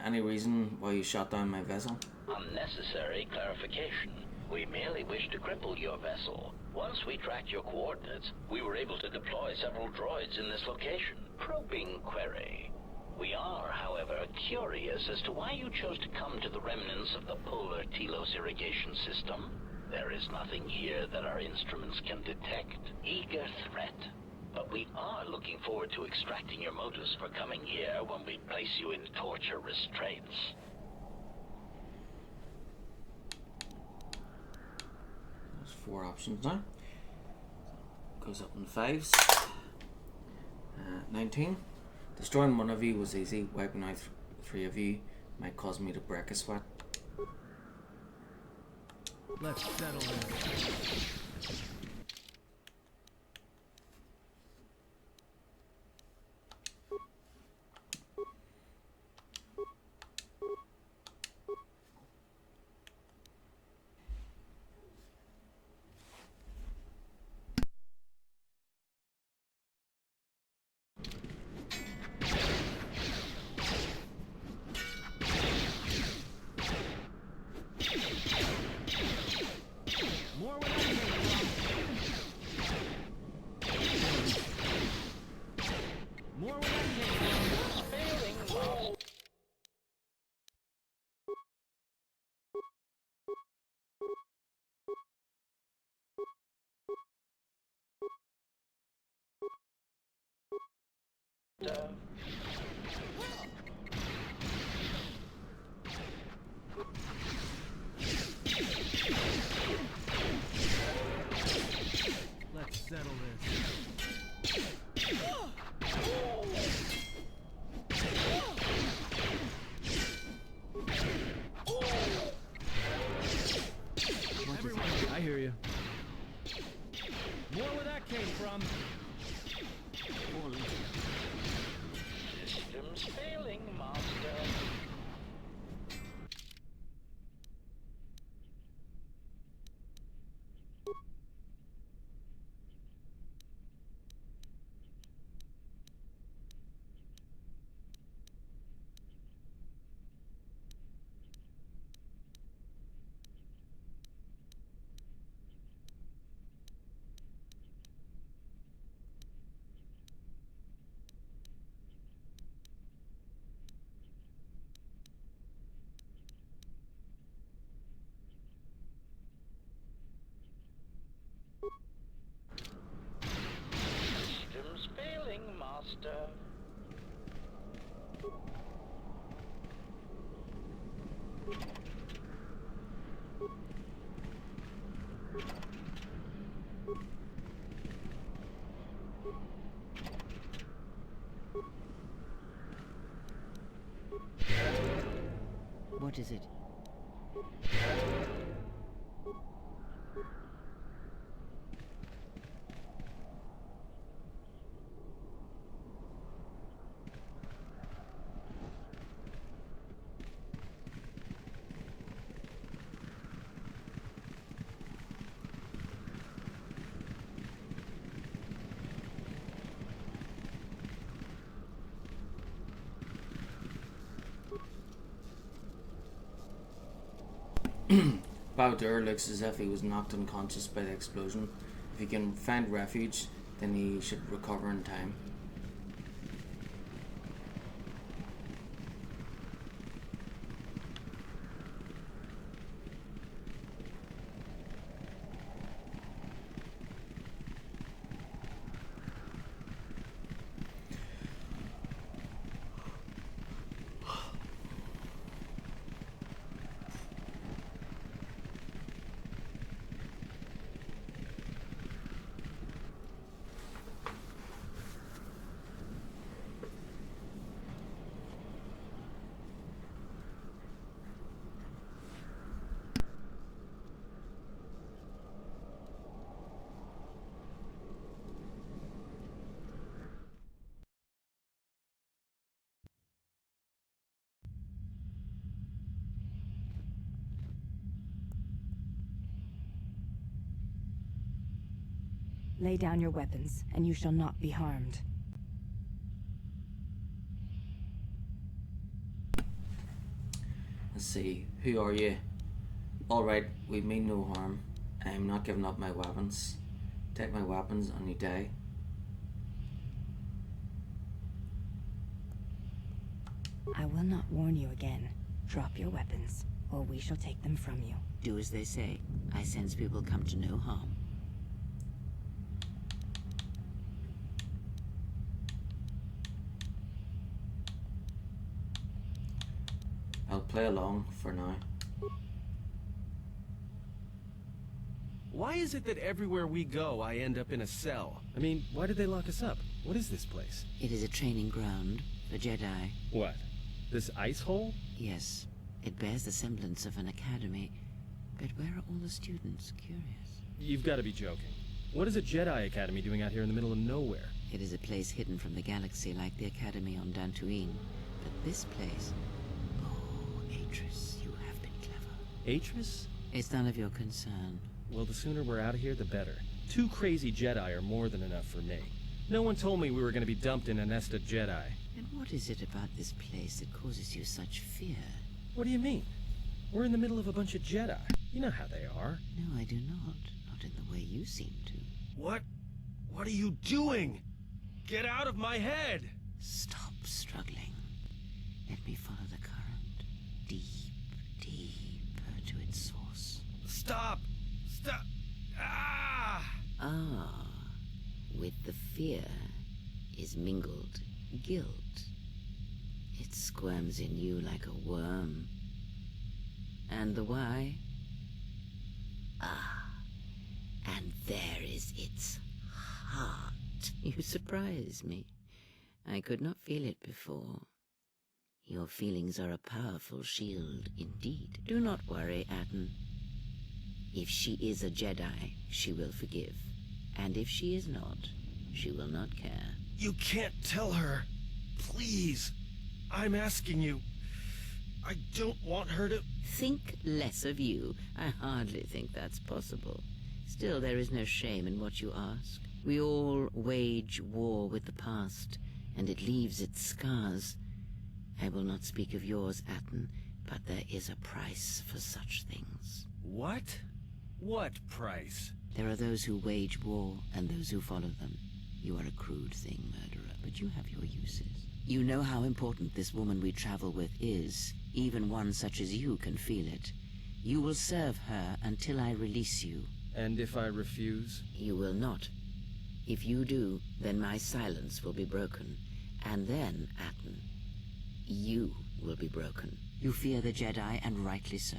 Any reason why you shot down my vessel? Unnecessary clarification. We merely wish to cripple your vessel. Once we tracked your coordinates, we were able to deploy several droids in this location. Probing query. We are, however, curious as to why you chose to come to the remnants of the polar Telos irrigation system. There is nothing here that our instruments can detect. Eager threat. But we are looking forward to extracting your motives for coming here when we place you in torture restraints. There's 4 options now. Goes up in 5s. 19. Destroying one of you was easy. Wiping out 3 of you might cause me to break a sweat. Let's settle this. More when I came from. More when I came from. Let's settle this. Everyone, I hear you. More where that came from. Systems failing, Master. Systems failing, Master. What is it? Bao-Dur looks as if he was knocked unconscious by the explosion. If he can find refuge, then he should recover in time. Lay down your weapons, and you shall not be harmed. Let's see, who are you? Alright, we mean no harm. I'm not giving up my weapons. Take my weapons and you die. I will not warn you again. Drop your weapons, or we shall take them from you. Do as they say. I sense we will come to no harm. I'll play along for now. Why is it that everywhere we go, I end up in a cell? I mean, why did they lock us up? What is this place? It is a training ground for Jedi. What? This ice hole? Yes, it bears the semblance of an academy. But where are all the students? Curious. You've got to be joking. What is a Jedi Academy doing out here in the middle of nowhere? It is a place hidden from the galaxy like the academy on Dantooine. But this place... Oh, Atris, you have been clever. Atris? It's none of your concern. Well, the sooner we're out of here, the better. 2 crazy Jedi are more than enough for me. No one told me we were going to be dumped in a nest of Jedi. And what is it about this place that causes you such fear? What do you mean? We're in the middle of a bunch of Jedi. You know how they are. No, I do not. Not in the way you seem to. What? What are you doing? Get out of my head! Stop struggling. Let me follow the current. Deep, deeper to its source. Stop! Stop! Ah! Ah, with the fear is mingled guilt. It squirms in you like a worm. And the why? Ah, and there is its heart. You surprise me. I could not feel it before. Your feelings are a powerful shield indeed. Do not worry, Atten. If she is a Jedi, she will forgive. And if she is not, she will not care. You can't tell her. Please. I'm asking you. I don't want her to... Think less of you. I hardly think that's possible. Still, there is no shame in what you ask. We all wage war with the past, and it leaves its scars. I will not speak of yours, Atten, but there is a price for such things. What? What price? There are those who wage war, and those who follow them. You are a crude thing, murderer, but you have your uses. You know how important this woman we travel with is. Even one such as you can feel it. You will serve her until I release you. And if I refuse? You will not. If you do, then my silence will be broken. And then, Atten, you will be broken. You fear the Jedi, and rightly so.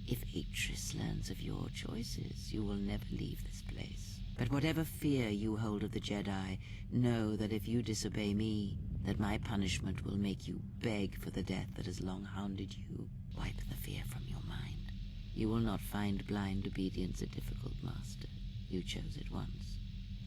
If Atris learns of your choices, you will never leave this place. But whatever fear you hold of the Jedi, know that if you disobey me, that my punishment will make you beg for the death that has long hounded you. Wipe the fear from your mind. You will not find blind obedience a difficult master. You chose it once.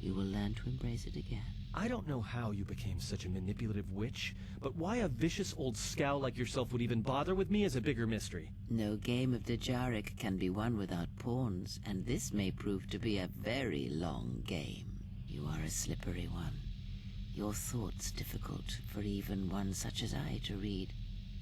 You will learn to embrace it again. I don't know how you became such a manipulative witch, but why a vicious old scowl like yourself would even bother with me is a bigger mystery. No game of Dejaric can be won without pawns, and this may prove to be a very long game. You are a slippery one. Your thoughts difficult for even one such as I to read.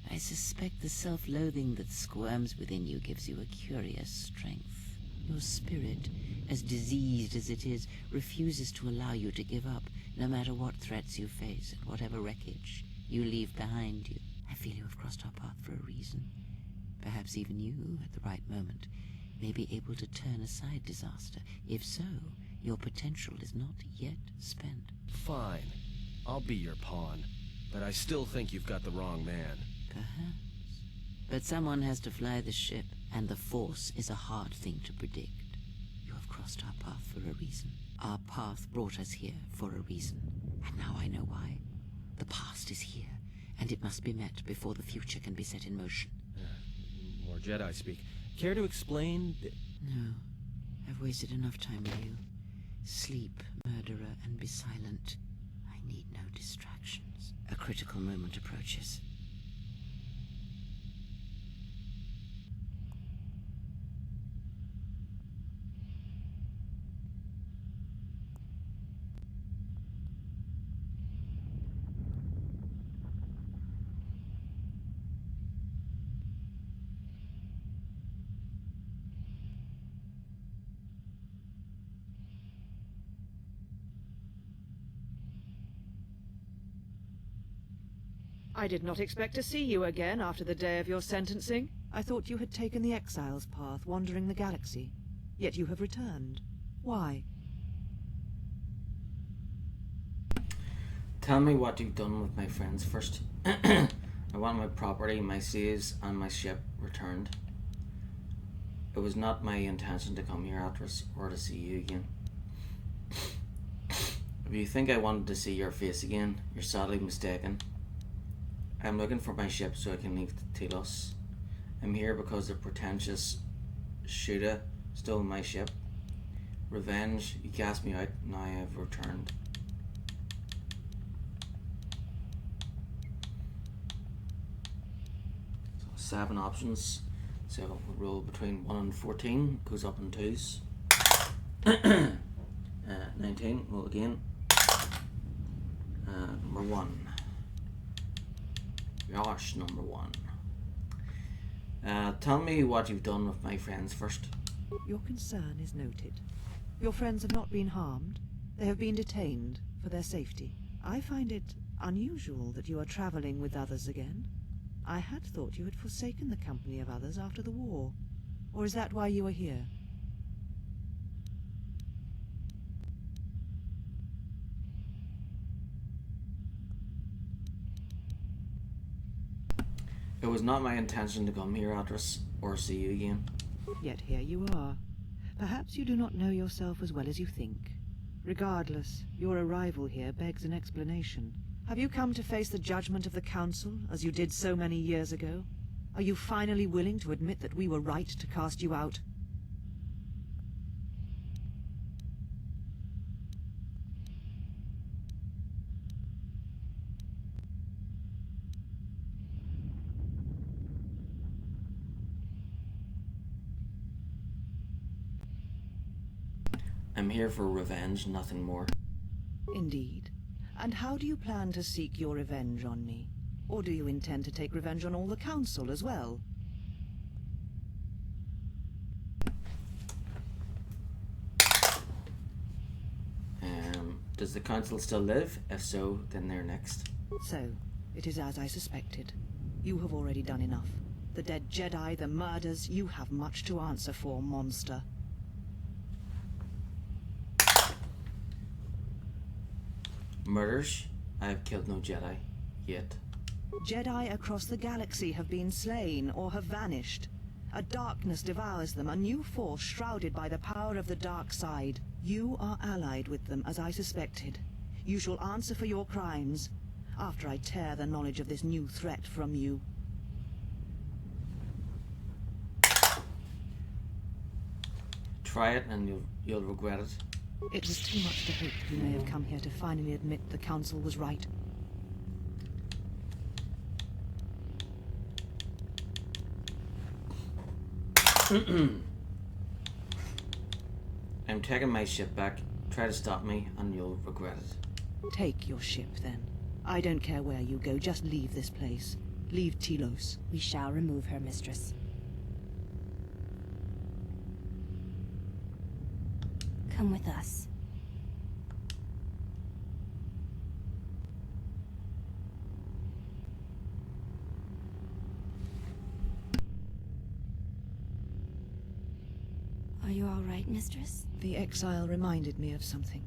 I suspect the self-loathing that squirms within you gives you a curious strength. Your spirit, as diseased as it is, refuses to allow you to give up, no matter what threats you face and whatever wreckage you leave behind you. I feel you have crossed our path for a reason. Perhaps even you, at the right moment, may be able to turn aside disaster. If so, your potential is not yet spent. Fine. I'll be your pawn. But I still think you've got the wrong man. Perhaps. But someone has to fly the ship, and the Force is a hard thing to predict. You have crossed our path for a reason. Our path brought us here for a reason. And now I know why. The past is here, and it must be met before the future can be set in motion. More Jedi speak. Care to explain? No. I've wasted enough time with you. Sleep, murderer, and be silent. I need no distractions. A critical moment approaches. I did not expect to see you again after the day of your sentencing. I thought you had taken the Exile's path, wandering the galaxy. Yet you have returned. Why? Tell me what you've done with my friends first. I want my property, my saves, and my ship returned. It was not my intention to come here, Atlas, or to see you again. If you think I wanted to see your face again, you're sadly mistaken. I'm looking for my ship so I can leave Telos. I'm here because the pretentious Shuda stole my ship. Revenge, you cast me out, now I have returned. So 7 options. So we'll roll between 1 and 14, goes up in 2s. 19, roll again. Number 1. Gosh, number 1. Tell me what you've done with my friends first. Your concern is noted. Your friends have not been harmed. They have been detained for their safety. I find it unusual that you are traveling with others again. I had thought you had forsaken the company of others after the war. Or is that why you are here? It was not my intention to come here, Atlas, or see you again. Yet here you are. Perhaps you do not know yourself as well as you think. Regardless, your arrival here begs an explanation. Have you come to face the judgment of the Council, as you did so many years ago? Are you finally willing to admit that we were right to cast you out? I'm here for revenge, nothing more. Indeed. And how do you plan to seek your revenge on me? Or do you intend to take revenge on all the Council as well? Does the Council still live? If so, then they're next. So, it is as I suspected. You have already done enough. The dead Jedi, the murders, you have much to answer for, monster. Murders? I have killed no Jedi. Yet. Jedi across the galaxy have been slain or have vanished. A darkness devours them, a new force shrouded by the power of the dark side. You are allied with them, as I suspected. You shall answer for your crimes, after I tear the knowledge of this new threat from you. Try it and you'll regret it. It was too much to hope you may have come here to finally admit the Council was right. I'm taking my ship back. Try to stop me and you'll regret it. Take your ship, then. I don't care where you go, just leave this place. Leave Telos. We shall remove her, mistress. Come with us. Are you all right, mistress? The exile reminded me of something.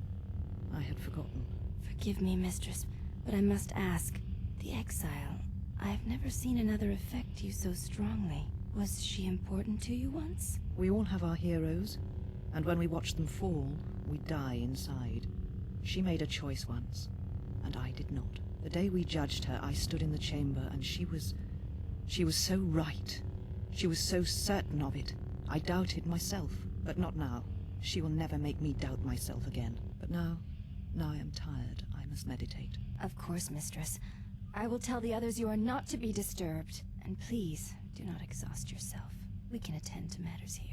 I had forgotten. Forgive me, mistress, but I must ask. The exile. I've never seen another affect you so strongly. Was she important to you once? We all have our heroes, and when we watch them fall, we die inside. She made a choice once, and I did not. The day we judged her, I stood in the chamber, and she was so right. She was so certain of it. I doubted myself, but not now. She will never make me doubt myself again. But now I am tired. I must meditate. Of course, mistress. I will tell the others you are not to be disturbed. And please, do not exhaust yourself. We can attend to matters here.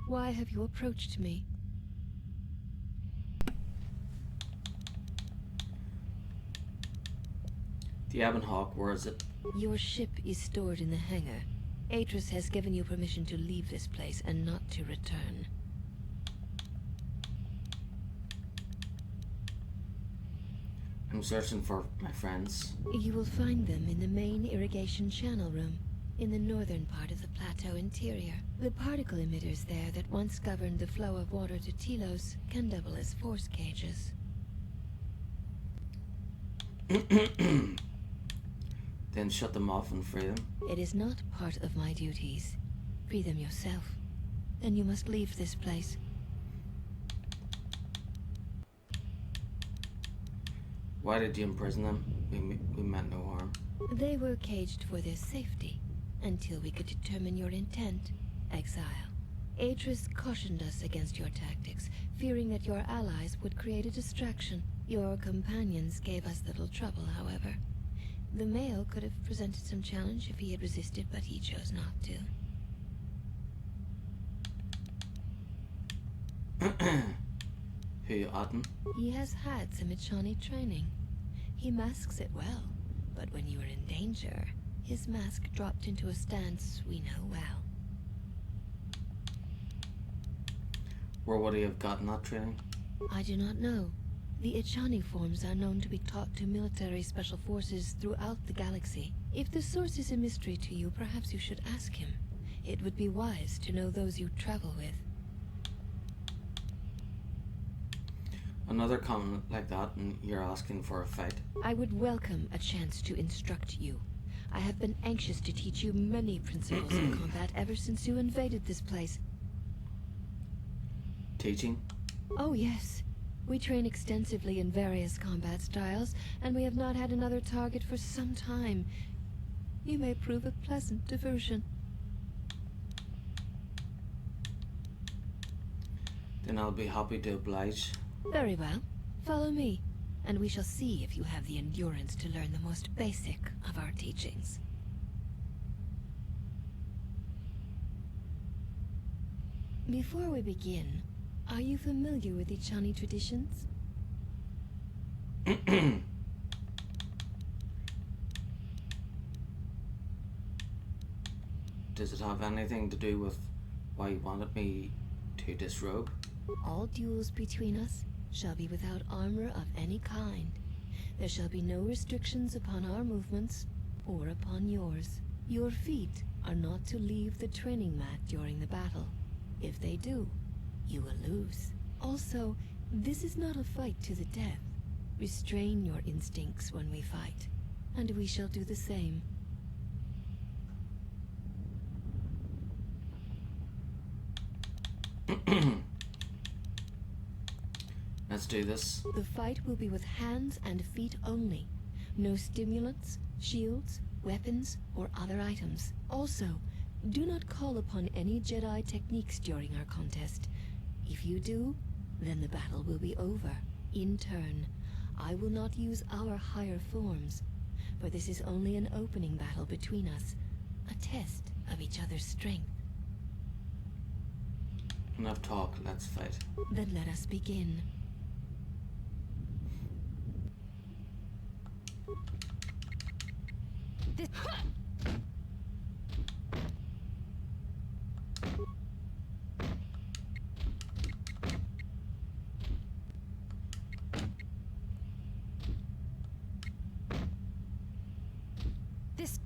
Why have you approached me? The Ebon Hawk, where is it? Your ship is stored in the hangar. Atris has given you permission to leave this place and not to return. I'm searching for my friends. You will find them in the main irrigation channel room, in the northern part of the plateau interior. The particle emitters there that once governed the flow of water to Telos can double as force cages. Then shut them off and free them. It is not part of my duties. Free them yourself. Then you must leave this place. Why did you imprison them? We meant no harm. They were caged for their safety, until we could determine your intent, exile. Atris cautioned us against your tactics, fearing that your allies would create a distraction. Your companions gave us little trouble, however. The male could have presented some challenge if he had resisted, but he chose not to. Who, Aten? He has had some Echani training. He masks it well, but when you are in danger, his mask dropped into a stance we know well. Where would he have gotten that training? I do not know. The Echani forms are known to be taught to military special forces throughout the galaxy. If the source is a mystery to you, perhaps you should ask him. It would be wise to know those you travel with. Another comment like that and you're asking for a fight? I would welcome a chance to instruct you. I have been anxious to teach you many principles of combat ever since you invaded this place. Teaching? Oh yes. We train extensively in various combat styles, and we have not had another target for some time. You may prove a pleasant diversion. Then I'll be happy to oblige. Very well. Follow me, and we shall see if you have the endurance to learn the most basic of our teachings. Before we begin, are you familiar with Echani traditions? Does it have anything to do with why you wanted me to disrobe? All duels between us shall be without armor of any kind. There shall be no restrictions upon our movements or upon yours. Your feet are not to leave the training mat during the battle. If they do, you will lose. Also, this is not a fight to the death. Restrain your instincts when we fight, and we shall do the same. Let's do this. The fight will be with hands and feet only. No stimulants, shields, weapons, or other items. Also, do not call upon any Jedi techniques during our contest. If you do, then the battle will be over. In turn, I will not use our higher forms, for this is only an opening battle between us, a test of each other's strength. Enough talk, let's fight. Then let us begin. This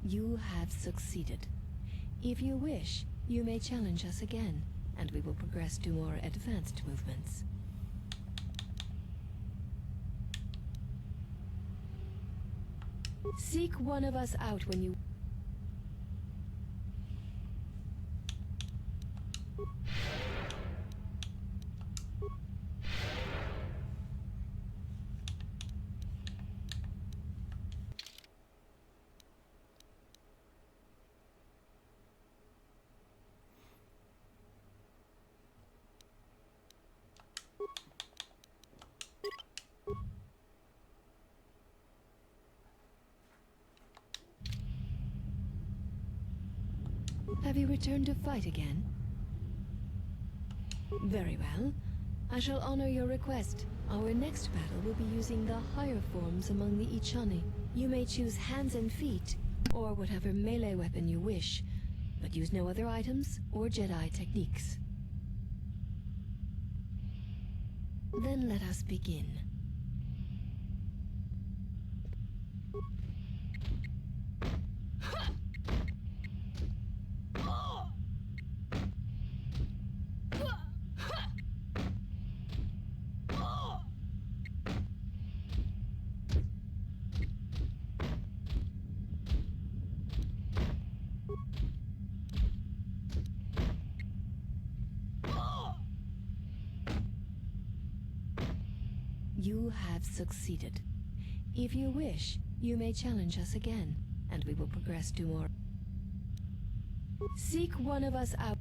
You have succeeded. If you wish, you may challenge us again, and we will progress to more advanced movements. Seek one of us out when you... Have you returned to fight again? Very well. I shall honor your request. Our next battle will be using the higher forms among the Ichani. You may choose hands and feet, or whatever melee weapon you wish, but use no other items or Jedi techniques. Then let us begin. You have succeeded. If you wish, you may challenge us again, and we will progress to more. Seek one of us out.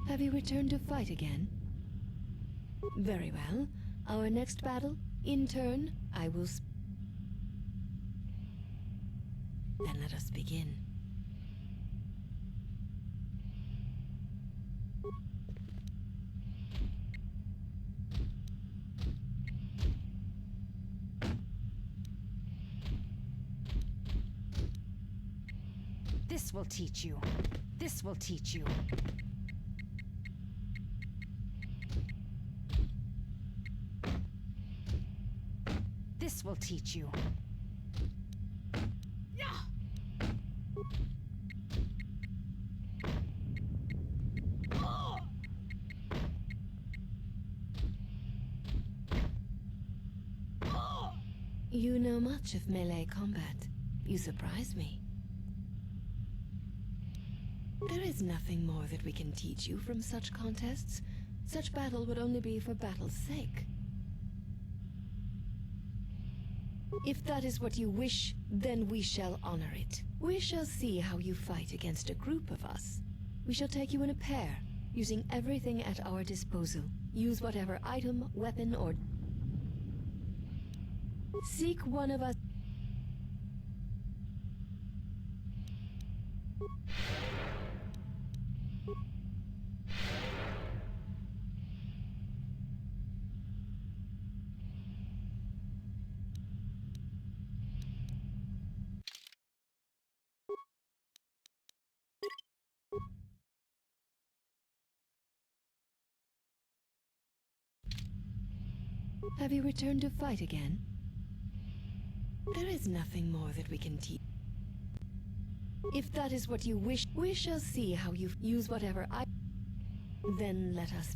Have you returned to fight again? Very well. Our next battle, in turn, I will... Then let us begin. This will teach you. This will teach you. This will teach you. You know much of melee combat. You surprise me. There is nothing more that we can teach you from such contests. Such battle would only be for battle's sake. If that is what you wish, then we shall honor it. We shall see how you fight against a group of us. We shall take you in a pair, using everything at our disposal. Use whatever item, weapon, or... Seek one of us... Have you returned to fight again? There is nothing more that we can teach. If that is what you wish, we shall see how you use whatever I... Then let us...